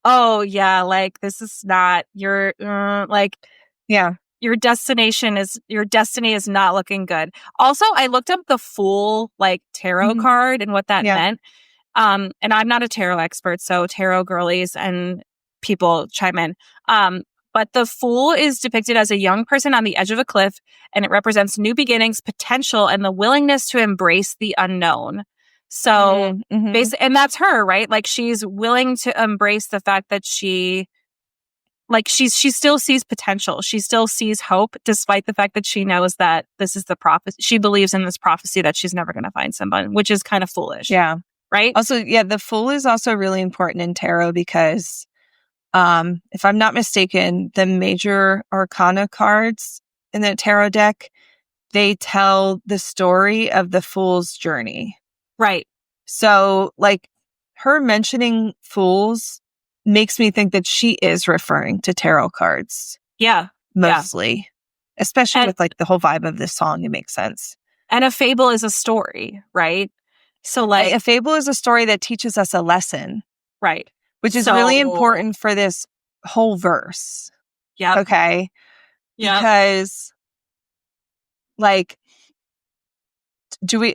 oh yeah, like this is not your your destiny is not looking good. Also, I looked up the Fool like tarot card and what that meant. And I'm not a tarot expert, so tarot girlies and people chime in. But the Fool is depicted as a young person on the edge of a cliff, and it represents new beginnings, potential, and the willingness to embrace the unknown. So, and that's her, right? Like she's willing to embrace the fact that she still sees potential. She still sees hope, despite the fact that she knows that this is the prophecy. She believes in this prophecy that she's never going to find someone, which is kind of foolish. Yeah. Right? Also, the Fool is also really important in tarot because if I'm not mistaken, the major arcana cards in the tarot deck, they tell the story of the Fool's journey. Right. So, like, her mentioning fools makes me think that she is referring to tarot cards. Yeah. Mostly. Especially with, like, the whole vibe of this song. It makes sense. And a fable is a story, right? So, like... A fable is a story that teaches us a lesson. Right. Which is really important for this whole verse. Yeah. Okay? Yeah. Because, like, do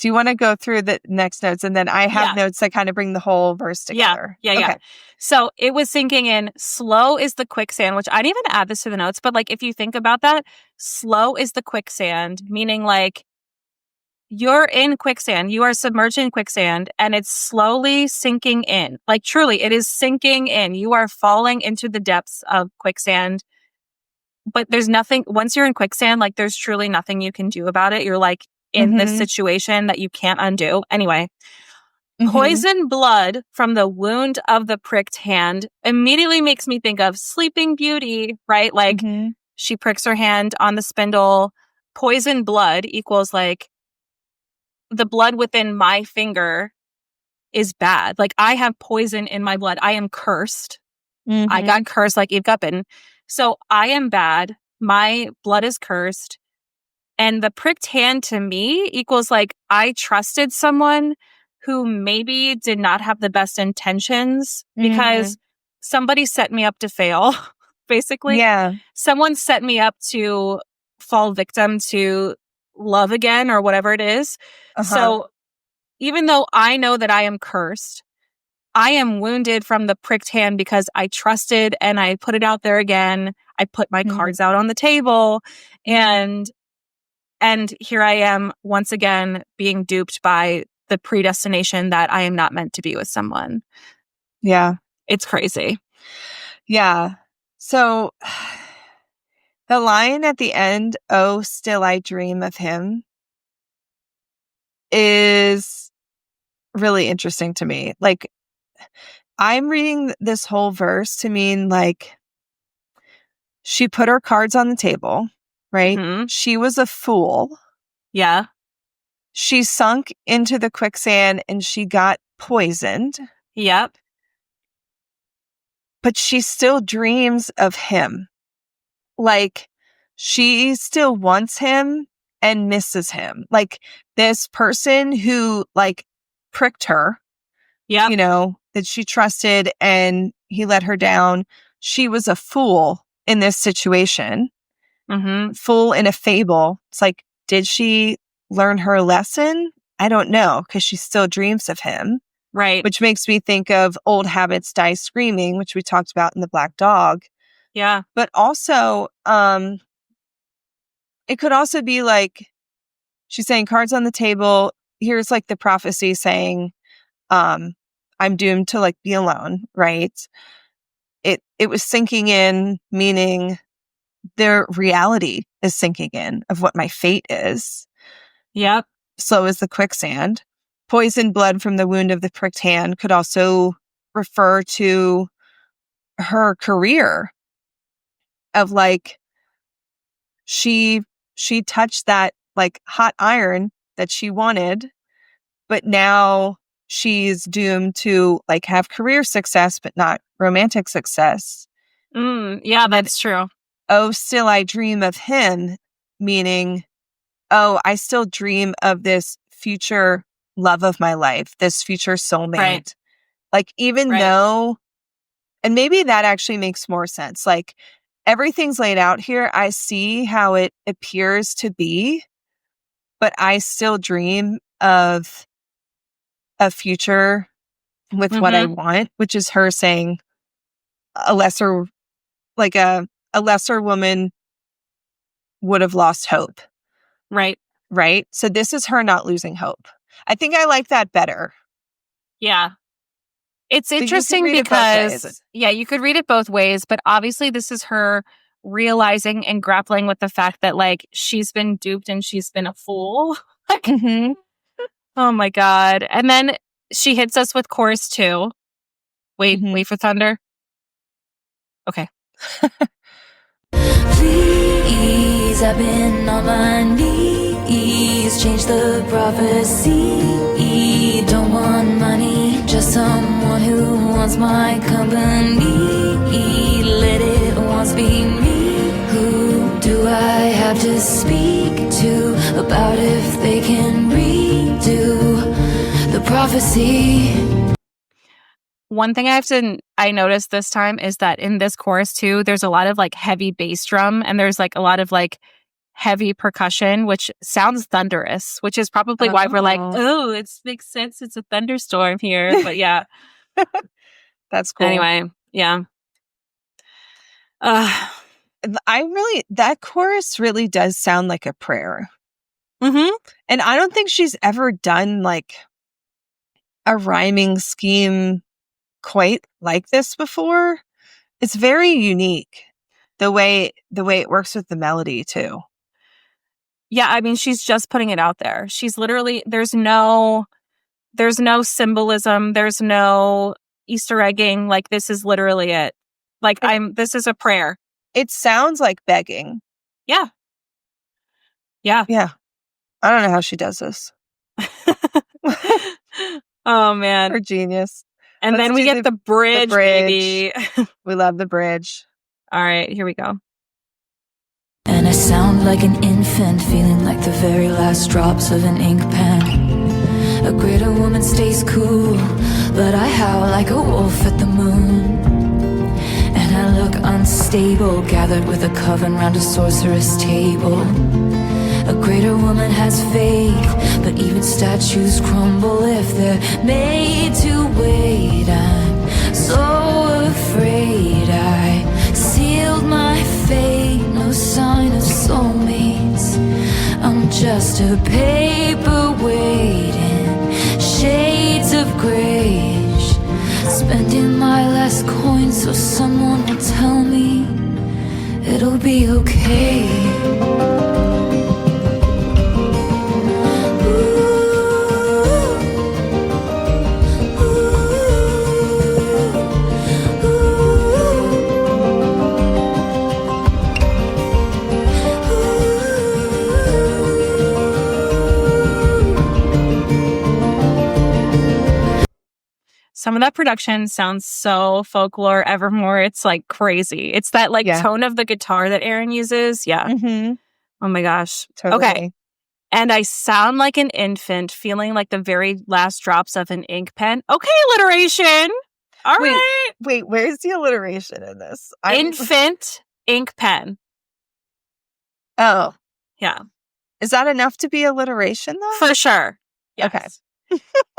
you want to go through the next notes? And then I have notes that kind of bring the whole verse together. Yeah. Okay. So it was sinking in. Slow is the quicksand, which I didn't even add this to the notes. But like, if you think about that, slow is the quicksand, meaning like you're in quicksand. You are submerged in quicksand and it's slowly sinking in. Like truly, it is sinking in. You are falling into the depths of quicksand. But there's nothing, once you're in quicksand, like there's truly nothing you can do about it. You're like in this situation that you can't undo. Anyway, poison blood from the wound of the pricked hand immediately makes me think of Sleeping Beauty, right? Like she pricks her hand on the spindle. Poison blood equals like the blood within my finger is bad. Like I have poison in my blood. I am cursed. I got cursed like Eve Guppin. So I am bad. My blood is cursed. And the pricked hand to me equals like I trusted someone who maybe did not have the best intentions because somebody set me up to fail, basically. Yeah. Someone set me up to fall victim to love again or whatever it is. So even though I know that I am cursed, I am wounded from the pricked hand because I trusted and I put it out there again. I put my cards out on the table and here I am once again being duped by the predestination that I am not meant to be with someone. Yeah. It's crazy. Yeah. So the line at the end, "Oh, still I dream of him," is really interesting to me. Like, I'm reading this whole verse to mean like she put her cards on the table, right? She was a fool. Yeah. She sunk into the quicksand and she got poisoned. Yep. But she still dreams of him. Like, she still wants him and misses him. Like, this person who, like, pricked her, you know, that she trusted and he let her down. She was a fool in this situation. Fool in a fable. It's like, did she learn her lesson? I don't know, because she still dreams of him. Right. Which makes me think of Old Habits Die Screaming, which we talked about in The Black Dog. Yeah. But also, it could also be like, she's saying cards on the table. Here's like the prophecy saying, I'm doomed to like be alone, right? It was sinking in, meaning their reality is sinking in of what my fate is. Yep. Slow as the quicksand. Poisoned blood from the wound of the pricked hand could also refer to her career of like, she touched that like hot iron that she wanted, but now she's doomed to like have career success, but not romantic success. Yeah, And then, that's true. oh, still I dream of him, meaning, oh, I still dream of this future love of my life, this future soulmate. Right. Like, even Right. though, and maybe that actually makes more sense. Like, everything's laid out here. I see how it appears to be, but I still dream of a future with what I want, which is her saying a lesser, like a lesser woman would have lost hope. Right. Right. So this is her not losing hope. I think I like that better. Yeah. It's So you could interesting read it both because, ways. yeah, you could read it both ways, but obviously this is her realizing and grappling with the fact that like she's been duped and she's been a fool. Like, Mm-hmm. oh my God. And then she hits us with chorus 2. Wait, Mhm. wait for thunder. Okay. Please, I've been on my knees. Change the prophecy. Don't want money, just someone who wants my company. Let it once be me. Who do I have to speak to about if they can redo the prophecy? One thing I noticed this time is that in this chorus too, there's a lot of like heavy bass drum and there's like a lot of like heavy percussion, which sounds thunderous, which is probably why we're like, oh, it makes sense. It's a thunderstorm here. But yeah. That's cool. Anyway, yeah. That chorus really does sound like a prayer. Mm-hmm. And I don't think she's ever done like a rhyming scheme quite like this before. It's very unique. The way it works with the melody too. Yeah, I mean, she's just putting it out there. She's literally there's no symbolism, there's no Easter egging. Like, this is literally it. Like, this is a prayer. It sounds like begging. Yeah. Yeah. Yeah. I don't know how she does this. Oh man. Her genius. And then we get the bridge, baby. We love the bridge. All right, here we go. And I sound like an infant, feeling like the very last drops of an ink pen. A greater woman stays cool, but I howl like a wolf at the moon. And I look unstable, gathered with a coven round a sorceress table. A greater woman has faith, but even statues crumble if they're made to wait. I'm so afraid I sealed my fate. No sign of soulmates. I'm just a paperweight in shades of grayish. Spending my last coin so someone will tell me it'll be okay. Some of that production sounds so folklore evermore. It's like crazy. It's that like tone of the guitar that Aaron uses. Yeah. Mm-hmm. Oh my gosh. Totally. Okay. And I sound like an infant, feeling like the very last drops of an ink pen. Okay, alliteration. All right. Wait, where's the alliteration in this? Infant ink pen.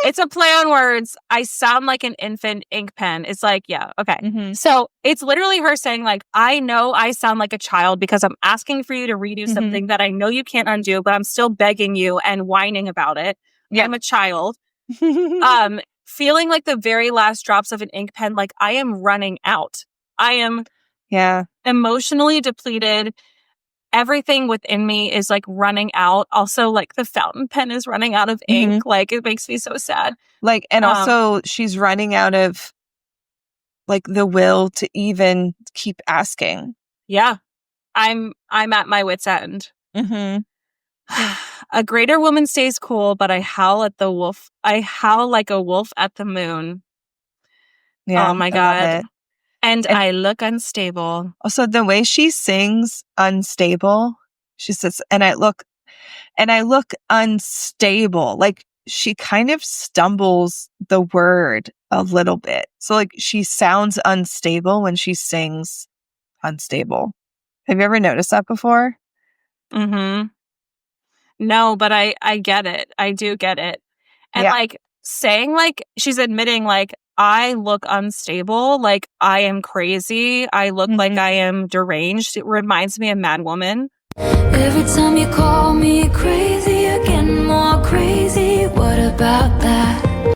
It's a play on words. I sound like an infant ink pen. It's like, yeah, okay. Mhm. So it's literally her saying, like, I know I sound like a child because I'm asking for you to redo Mhm. something that I know you can't undo, but I'm still begging you and whining about it. Yeah. I'm a child. Feeling like the very last drops of an ink pen, like I am running out. I am Yeah. emotionally depleted. Everything within me is like running out. Also, like the fountain pen is running out of ink. Like it makes me so sad. Like, and also she's running out of like the will to even keep asking. Yeah. I'm at my wit's end. Mm-hmm. A greater woman stays cool, but I howl at the wolf. I howl like a wolf at the moon. Yeah. Oh my I love God. it. And I look unstable. Also, the way she sings unstable, she says, and I look unstable. Like she kind of stumbles the word a little bit. So like she sounds unstable when she sings unstable. Have you ever noticed that before? Mm-hmm. No, but I get it. I do get it. And Yeah. like saying like she's admitting like I look unstable, like I am crazy, I look like I am deranged. It reminds me of Mad Woman. Every time you call me crazy, again more crazy. What about that?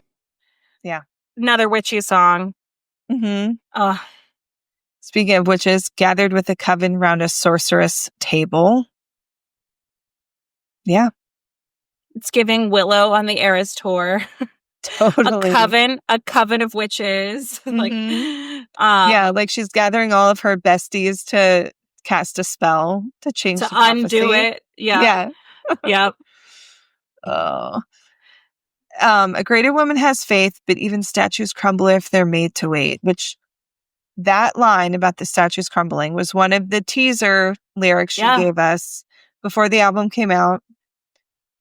Yeah. Another witchy song. Mm-hmm. Speaking of witches, gathered with a coven round a sorceress table. Yeah. It's giving Willow on the Eras tour. Totally. A coven of witches. Like yeah, like she's gathering all of her besties to cast a spell to change to the prophecy. undo it. Yeah. Yep. Oh. A greater woman has faith, but even statues crumble if they're made to wait, which that line about the statues crumbling was one of the teaser lyrics she gave us before the album came out,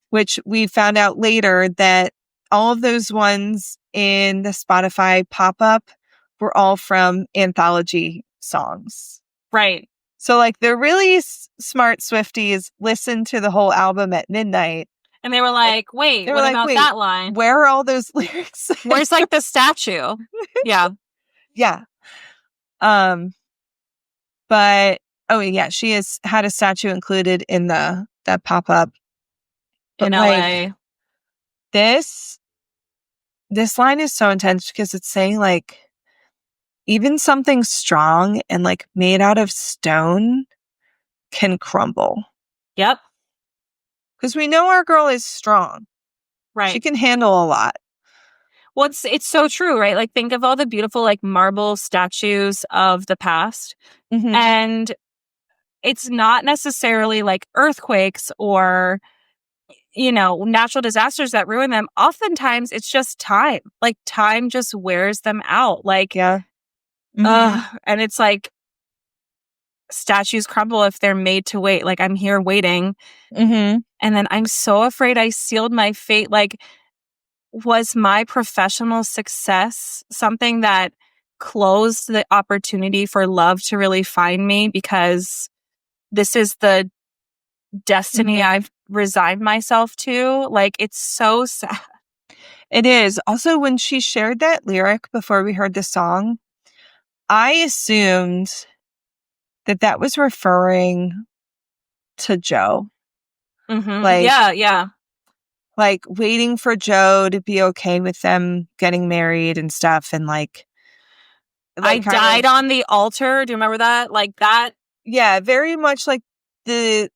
which we found out later that all of those ones in the Spotify pop-up were all from anthology songs. Right. So like the really smart Swifties listened to the whole album at midnight. And they were like, wait, what about that line? Where are all those lyrics? Where's like the statue? Yeah. Yeah. But oh yeah, she has had a statue included in that pop-up. But in like, LA. This line is so intense because it's saying like even something strong and like made out of stone can crumble. Yep. Because we know our girl is strong. Right. She can handle a lot. Well, it's so true, right? Like think of all the beautiful like marble statues of the past. Mm-hmm. And it's not necessarily like earthquakes or, you know, natural disasters that ruin them. Oftentimes it's just time. Like time just wears them out. Like, yeah. Mm-hmm. And it's like statues crumble if they're made to wait. Like I'm here waiting. Mm-hmm. And then I'm so afraid I sealed my fate. Like, was my professional success something that closed the opportunity for love to really find me because this is the destiny I've resigned myself to? Like, it's so sad. It is. Also, when she shared that lyric before we heard the song, I assumed that was referring to Joe. Mm-hmm. Like, yeah. Like waiting for Joe to be okay with them getting married and stuff. And like I died on the altar. Do you remember that? Like that? Yeah, very much like the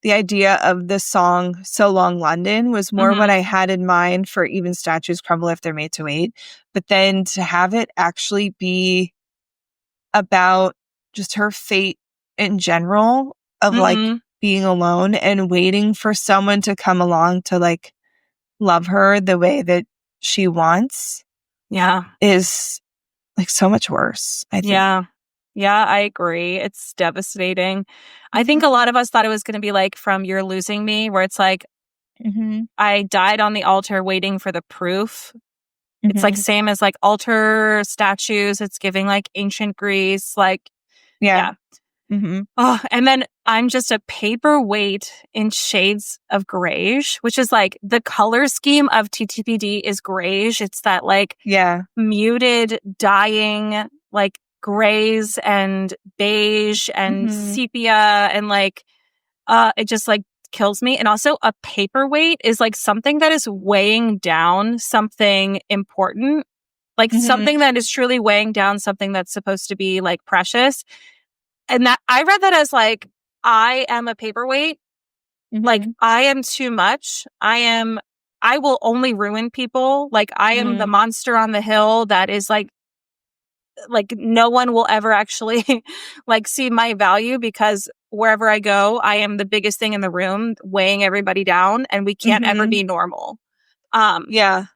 idea of the song So Long London was more what I had in mind for even statues crumble if they're made to wait. But then to have it actually be about just her fate in general of like being alone and waiting for someone to come along to like love her the way that she wants. Yeah. Is like so much worse, I think. Yeah, I agree. It's devastating. I think a lot of us thought it was going to be like from You're Losing Me, where it's like, I died on the altar waiting for the proof. It's like same as like altar statues. It's giving like ancient Greece, like, yeah. Oh, and then I'm just a paperweight in shades of grayish, which is like the color scheme of TTPD is grayish. It's that like muted dying, like grays and beige and sepia and like, it just like kills me. And also a paperweight is like something that is weighing down something important, like something that is truly weighing down something that's supposed to be like precious. And that I read that as like, I am a paperweight. Like I am too much. I will only ruin people. Like I am the monster on the hill that is like no one will ever actually like see my value because wherever I go, I am the biggest thing in the room weighing everybody down and we can't ever be normal. Yeah.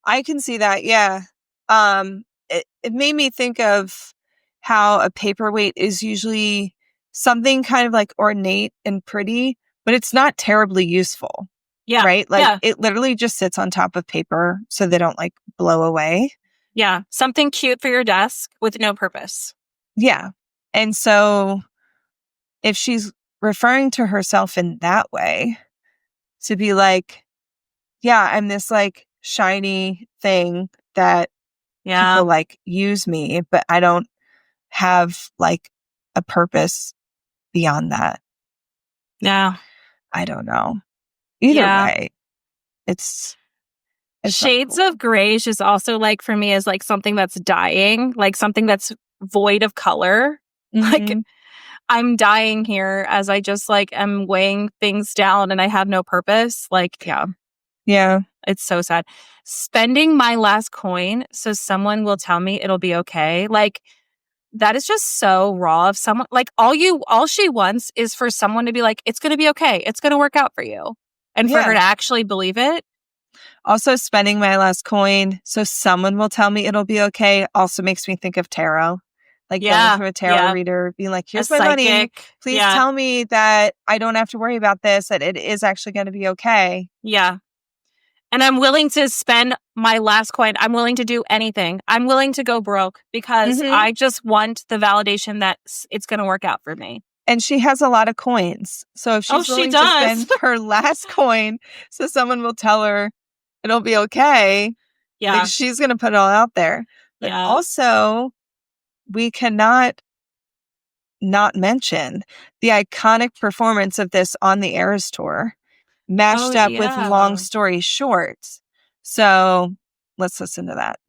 I can see that. Yeah. It made me think of how a paperweight is usually something kind of like ornate and pretty, but it's not terribly useful. Yeah. Right? Like it literally just sits on top of paper so they don't like blow away. Yeah. Something cute for your desk with no purpose. Yeah. And so if she's referring to herself in that way, to be like, yeah, I'm this like shiny thing that people like use me, but I don't have like a purpose beyond that. Yeah. I don't know. Either way, it's shades of grayish is also like for me is like something that's dying, like something that's void of color. Like I'm dying here as I just like am weighing things down and I have no purpose. Like, yeah, it's so sad. Spending my last coin so someone will tell me it'll be okay. Like that is just so raw of someone. Like all she wants is for someone to be like, it's going to be okay. It's going to work out for you. And for her to actually believe it. Also, spending my last coin so someone will tell me it'll be okay also makes me think of tarot. Like going to a tarot reader, being like, here's my money. Please tell me that I don't have to worry about this, that it is actually going to be okay. Yeah. And I'm willing to spend my last coin. I'm willing to do anything. I'm willing to go broke because I just want the validation that it's going to work out for me. And she has a lot of coins. So if she's willing to spend her last coin so someone will tell her it'll be okay, like she's going to put it all out there. But also, we cannot not mention the iconic performance of this on the Eras Tour, matched up with Long Story Short. So let's listen to that.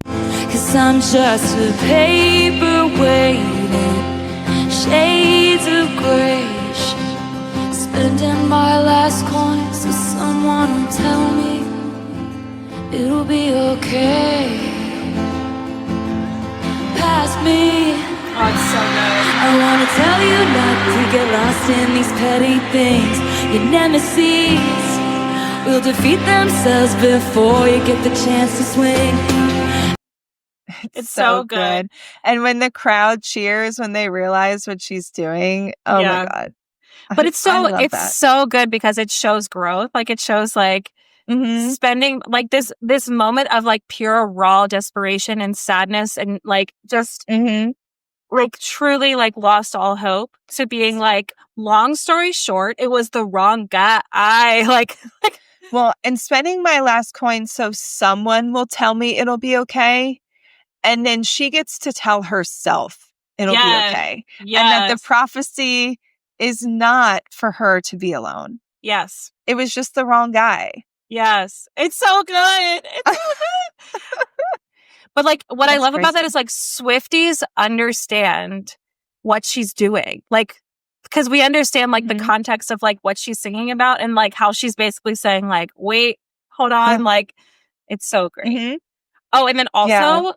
'Cause I'm just a paperweight in shades of grayish, spending my last coin so someone will tell me it'll be okay. Past me. Oh, it's so good. I wanna tell you not to get lost in these petty things. Your nemesis will defeat themselves before you get the chance to swing. It's so good. And when the crowd cheers when they realize what she's doing, oh my God. But it's so good because it shows growth. Like it shows like spending like this moment of like pure raw desperation and sadness and like just like truly like lost all hope to being like, long story short, it was the wrong guy. Well, and spending my last coin so someone will tell me it'll be okay. And then she gets to tell herself it'll be okay. And that the prophecy is not for her to be alone. Yes. It was just the wrong guy. Yes. It's so good. It's so good. But like what I love about that is like Swifties understand what she's doing. Like, because we understand like the context of like what she's singing about and like how she's basically saying like, wait, hold on. Like, it's so great. Oh, and then also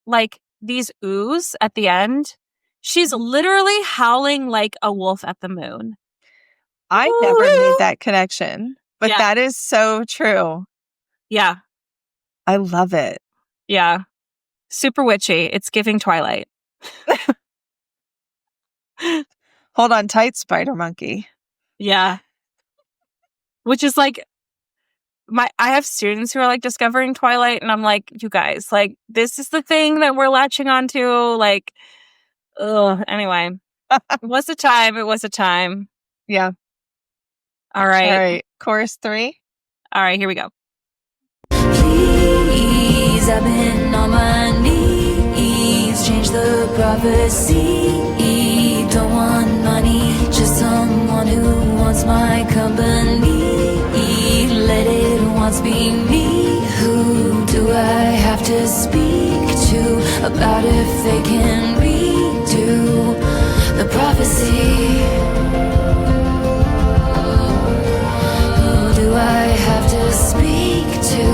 like these oohs at the end, she's literally howling like a wolf at the moon. I never made that connection, but that is so true. Yeah. I love it. Yeah. Super witchy. It's giving Twilight. Hold on tight, Spider Monkey. Yeah. Which is like I have students who are like discovering Twilight and I'm like, you guys, like this is the thing that we're latching onto. Like, anyway. It was a time. It was a time. Yeah. All right. All right. Chorus 3. All right, here we go. Please, I've been on my knees. Change the prophecy. Don't want money, just someone who wants my company. Let it once be me. Who do I have to speak to about if they can redo the prophecy? Who do I have to speak to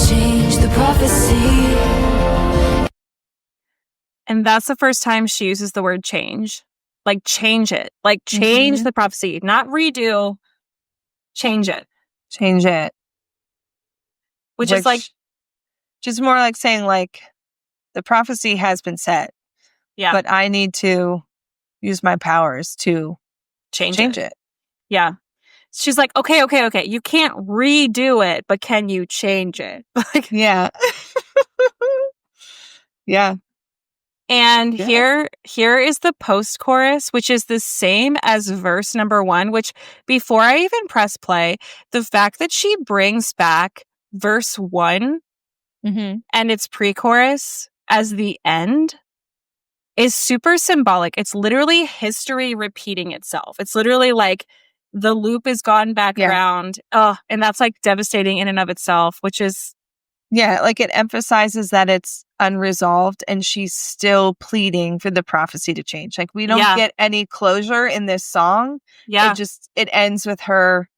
change the prophecy? And that's the first time she uses the word change. Like, change it. Like, change the prophecy. Not redo. Change it. Change it. Which is like... Just more like saying, like, the prophecy has been set. Yeah. But I need to use my powers to change it. Yeah. She's like, okay. You can't redo it, but can you change it? Like, yeah. Yeah. And here is the post-chorus, which is the same as verse number 1, which before I even press play, the fact that she brings back verse 1 and its pre-chorus as the end is super symbolic. It's literally history repeating itself. It's literally like the loop is gone back around. Oh, and that's like devastating in and of itself, which is... Yeah, like it emphasizes that it's unresolved and she's still pleading for the prophecy to change. Like we don't get any closure in this song. Yeah. It ends with her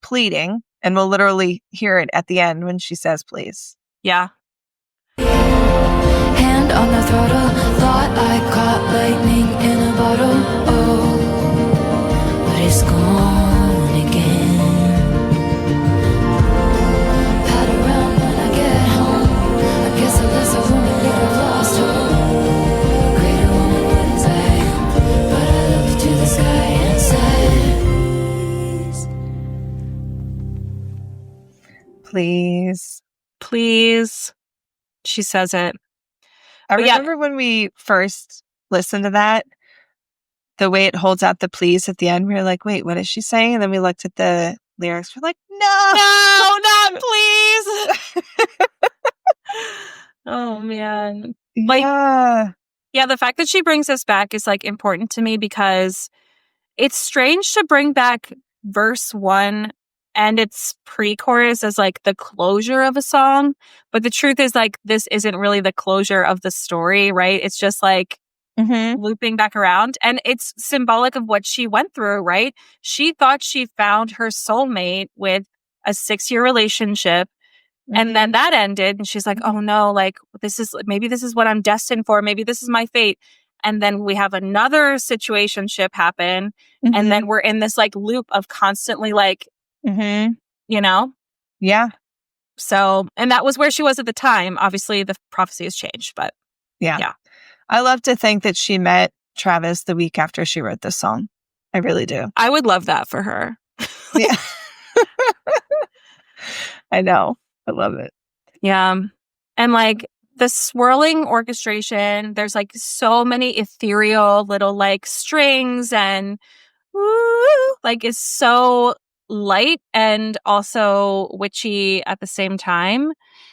pleading, and we'll literally hear it at the end when she says please. Yeah. Hand on the throttle, thought I caught lightning in a bottle. Oh, but it's gone again. Pat around when I get home. I guess I left a woman that I've lost hope. Greater woman wouldn't say, but I looked to the sky and said, Please. Please. She says it. I remember when we first listened to that, the way it holds out the please at the end, we were like, wait, what is she saying? And then we looked at the lyrics. We're like, no, not please. Oh, man. Like, yeah, the fact that she brings us back is like important to me because it's strange to bring back verse 1 and its pre-chorus as like the closure of a song. But the truth is like, this isn't really the closure of the story, right? It's just like looping back around. And it's symbolic of what she went through, right? She thought she found her soulmate with a 6-year relationship. And then that ended. And she's like, oh no, like maybe this is what I'm destined for. Maybe this is my fate. And then we have another situationship happen. And then we're in this like loop of constantly like, you know? Yeah. So, and that was where she was at the time. Obviously, the prophecy has changed, but yeah. I love to think that she met Travis the week after she wrote this song. I really do. I would love that for her. Yeah. I know. I love it. Yeah. And like the swirling orchestration, there's like so many ethereal little like strings and woo, like is so light and also witchy at the same time.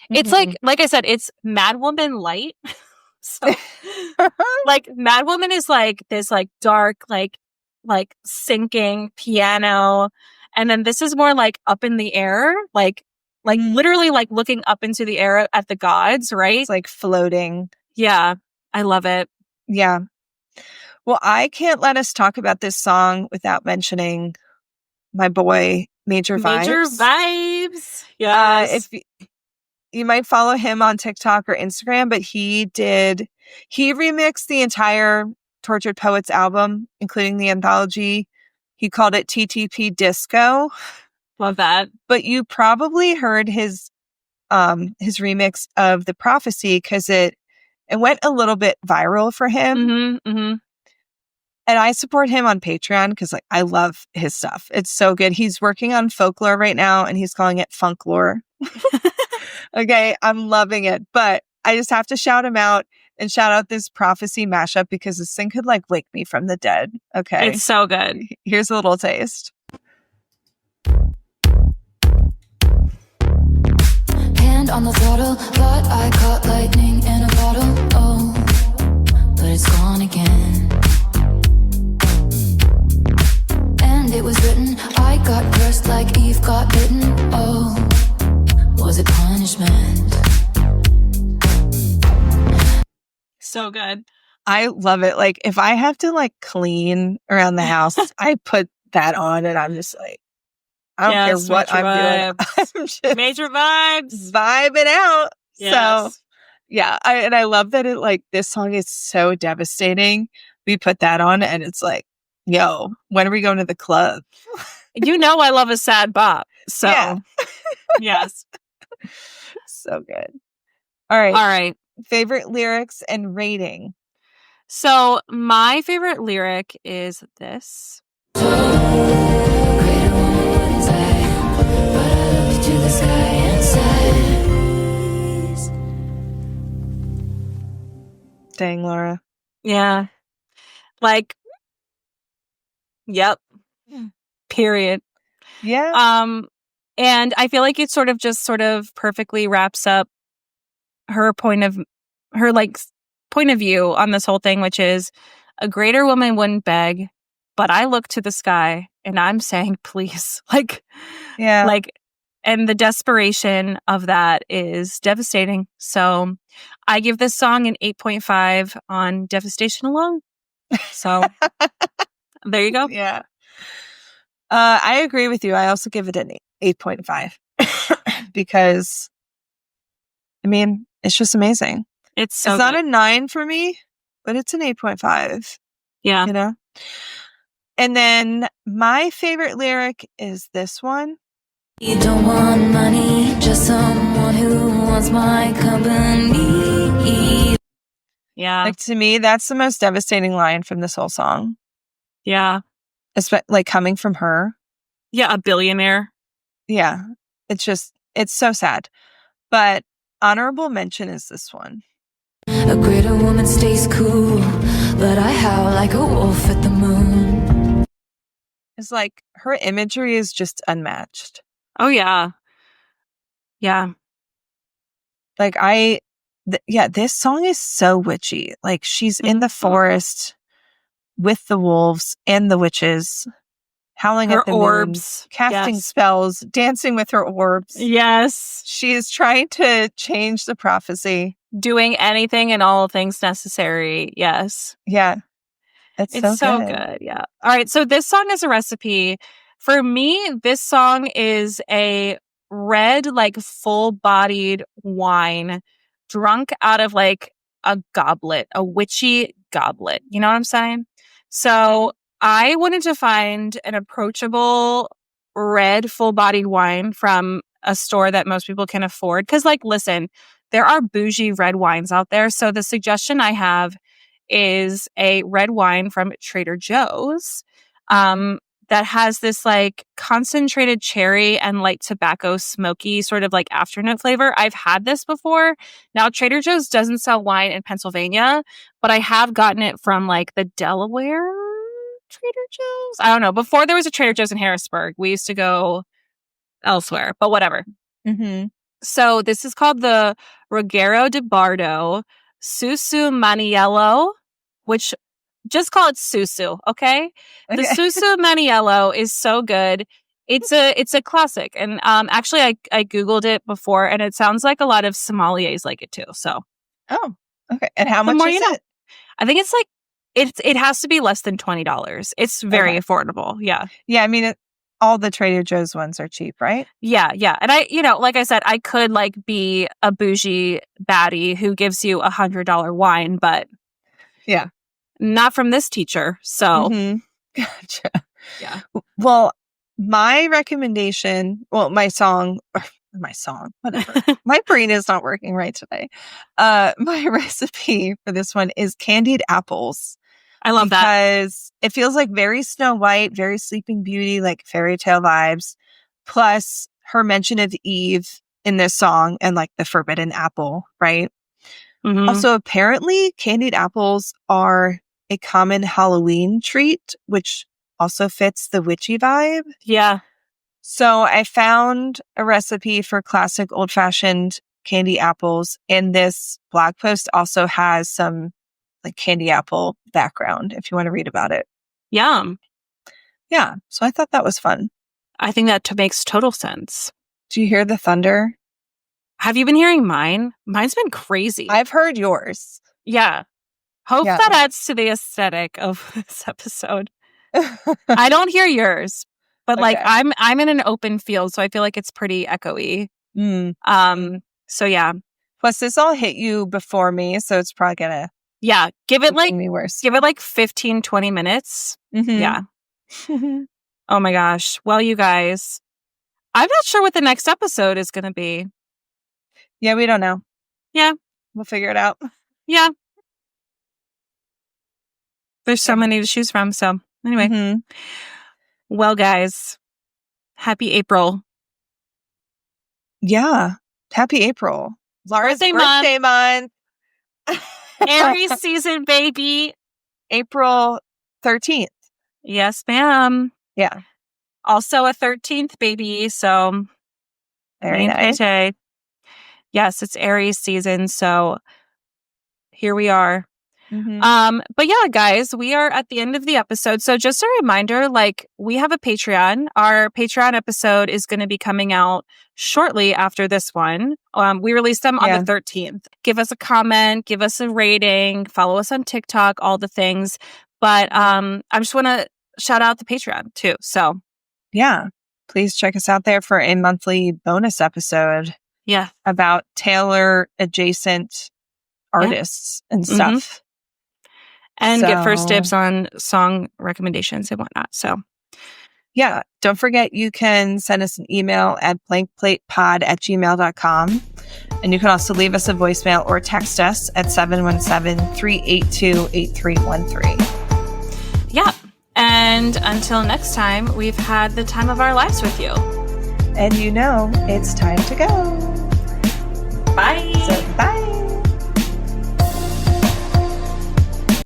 It's like I said, it's Madwoman light. So like Madwoman is like this like dark, like sinking piano. And then this is more like up in the air, like literally like looking up into the air at the gods, right? It's like floating. Yeah. I love it. Yeah. Well, I can't let us talk about this song without mentioning my boy, Major Vibes. Major Vibes. Yes. If you might follow him on TikTok or Instagram, but he remixed the entire Tortured Poets album, including the anthology. He called it TTP Disco. Love that. But you probably heard his remix of The Prophecy because it went a little bit viral for him. And I support him on Patreon because like I love his stuff. It's so good. He's working on folklore right now and he's calling it funklore. Okay, I'm loving it. But I just have to shout him out. And shout out this prophecy mashup because this thing could like wake me from the dead. Okay. It's so good. Here's a little taste. Hand on the throttle, thought I caught lightning in a bottle. Oh, but it's gone again. And it was written, I got cursed like Eve got bitten. Oh, was it punishment? So good. I love it. Like if I have to like clean around the house, I put that on and I'm just like, I don't care what I'm doing. I'm just Major vibes. vibing out. Yes. So yeah, I love that it like this song is so devastating. We put that on and it's like, yo, when are we going to the club? You know I love a sad bop. So Yeah. yes. So good. All right. All right. Favorite lyrics and rating. So my favorite lyric is this. greater woman wouldn't say, but I looked to the sky and said, Dang, Laura. Yeah. Like, yep. Period. Yeah. And I feel like it sort of perfectly wraps up her point of view on this whole thing, which is a greater woman wouldn't beg, but I look to the sky and I'm saying, please. Yeah. And the desperation of that is devastating. So I give this song an 8.5 on devastation alone. So there you go. Yeah. I agree with you. I also give it an 8.5 because, I mean, it's just amazing. It's so it's not good. a 9 for me, but it's an 8.5. Yeah. You know? And then my favorite lyric is this one. you don't want money, just someone who wants my company. Yeah. Like to me, that's the most devastating line from this whole song. Yeah. Like coming from her. Yeah. A billionaire. Yeah. It's so sad. But honorable mention is this one. A greater woman stays cool, but I howl like a wolf at the moon. It's like her imagery is just unmatched. Oh, yeah. Yeah. Like this song is so witchy. Like she's in the forest with the wolves and the witches, howling Her at the orbs. moon, casting Yes. spells, dancing with her orbs. Yes. She is trying to change the prophecy. Doing anything and all things necessary. Yes. Yeah. It's so good. Yeah. All right. So this song is a recipe. For me, this song is a red, like full-bodied wine drunk out of like a goblet, a witchy goblet. You know what I'm saying? So I wanted to find an approachable red full-bodied wine from a store that most people can afford. Because, like, listen, there are bougie red wines out there. So the suggestion I have is a red wine from Trader Joe's that has this like concentrated cherry and light tobacco smoky sort of like afternote flavor. I've had this before. Now, Trader Joe's doesn't sell wine in Pennsylvania, but I have gotten it from like the Delaware Trader Joe's. I don't know. Before there was a Trader Joe's in Harrisburg, we used to go elsewhere, but whatever. Mm-hmm. So this is called the Ruggero di Bardo Susu Maniello, which just call it Susu, okay? The Susu Maniello is so good. It's a classic. And actually I Googled it before and it sounds like a lot of sommeliers like it too. So Oh, okay. And how much is it? I think it's like it has to be less than $20. It's very affordable. Yeah. Yeah, I mean all the Trader Joe's ones are cheap, right? Yeah, yeah. And I, like I said, I could like be a bougie baddie who gives you $100 wine, but yeah, not from this teacher. So, Gotcha. Yeah. Well, my recommendation, my song, whatever. My brain is not working right today. My recipe for this one is candied apples. I love that. Because it feels like very Snow White, very Sleeping Beauty, like fairy tale vibes. Plus her mention of Eve in this song and like the forbidden apple, right? Mhm. Also, apparently, candied apples are a common Halloween treat, which also fits the witchy vibe. Yeah. So I found a recipe for classic old-fashioned candy apples, and this blog post also has some like candy apple background if you want to read about it. Yum. Yeah, so I thought that was fun. I think that makes total sense. Do you hear the thunder? Have you been hearing mine? Mine's been crazy. I've heard yours. Yeah. Hope Yeah. that adds to the aesthetic of this episode. I don't hear yours, but like Okay. I'm in an open field, so I feel like it's pretty echoey. So yeah. Plus, this all hit you before me, so it's probably gonna give it make me worse. 15, 20 minutes. Mhm. Yeah. Oh my gosh. Well, you guys, I'm not sure what the next episode is going to be. Yeah, we don't know. Yeah. We'll figure it out. Yeah. There's so many to choose from. So anyway. Mhm. Well, guys, happy April. Yeah. Happy April. Laura's Birthday birthday month. Aries season, baby. April 13th. Yes, ma'am. Yeah. Also a 13th baby. So Very nice. Yes, it's Aries season. So here we are. Mhm. But yeah, guys, we are at the end of the episode. So just a reminder, like we have a Patreon. Our Patreon episode is going to be coming out shortly after this one. We released them on the 13th. Give us a comment, give us a rating, follow us on TikTok, all the things. But I just want to shout out the Patreon too. So yeah, please check us out there for a monthly bonus episode. Yeah. About Taylor adjacent artists and stuff. And get first dibs on song recommendations and whatnot. So, yeah, don't forget you can send us an email at blankplatepod@gmail.com. And you can also leave us a voicemail or text us at 717-382-8313. Yeah. And until next time, we've had the time of our lives with you. And you know, it's time to go. Bye. So, bye.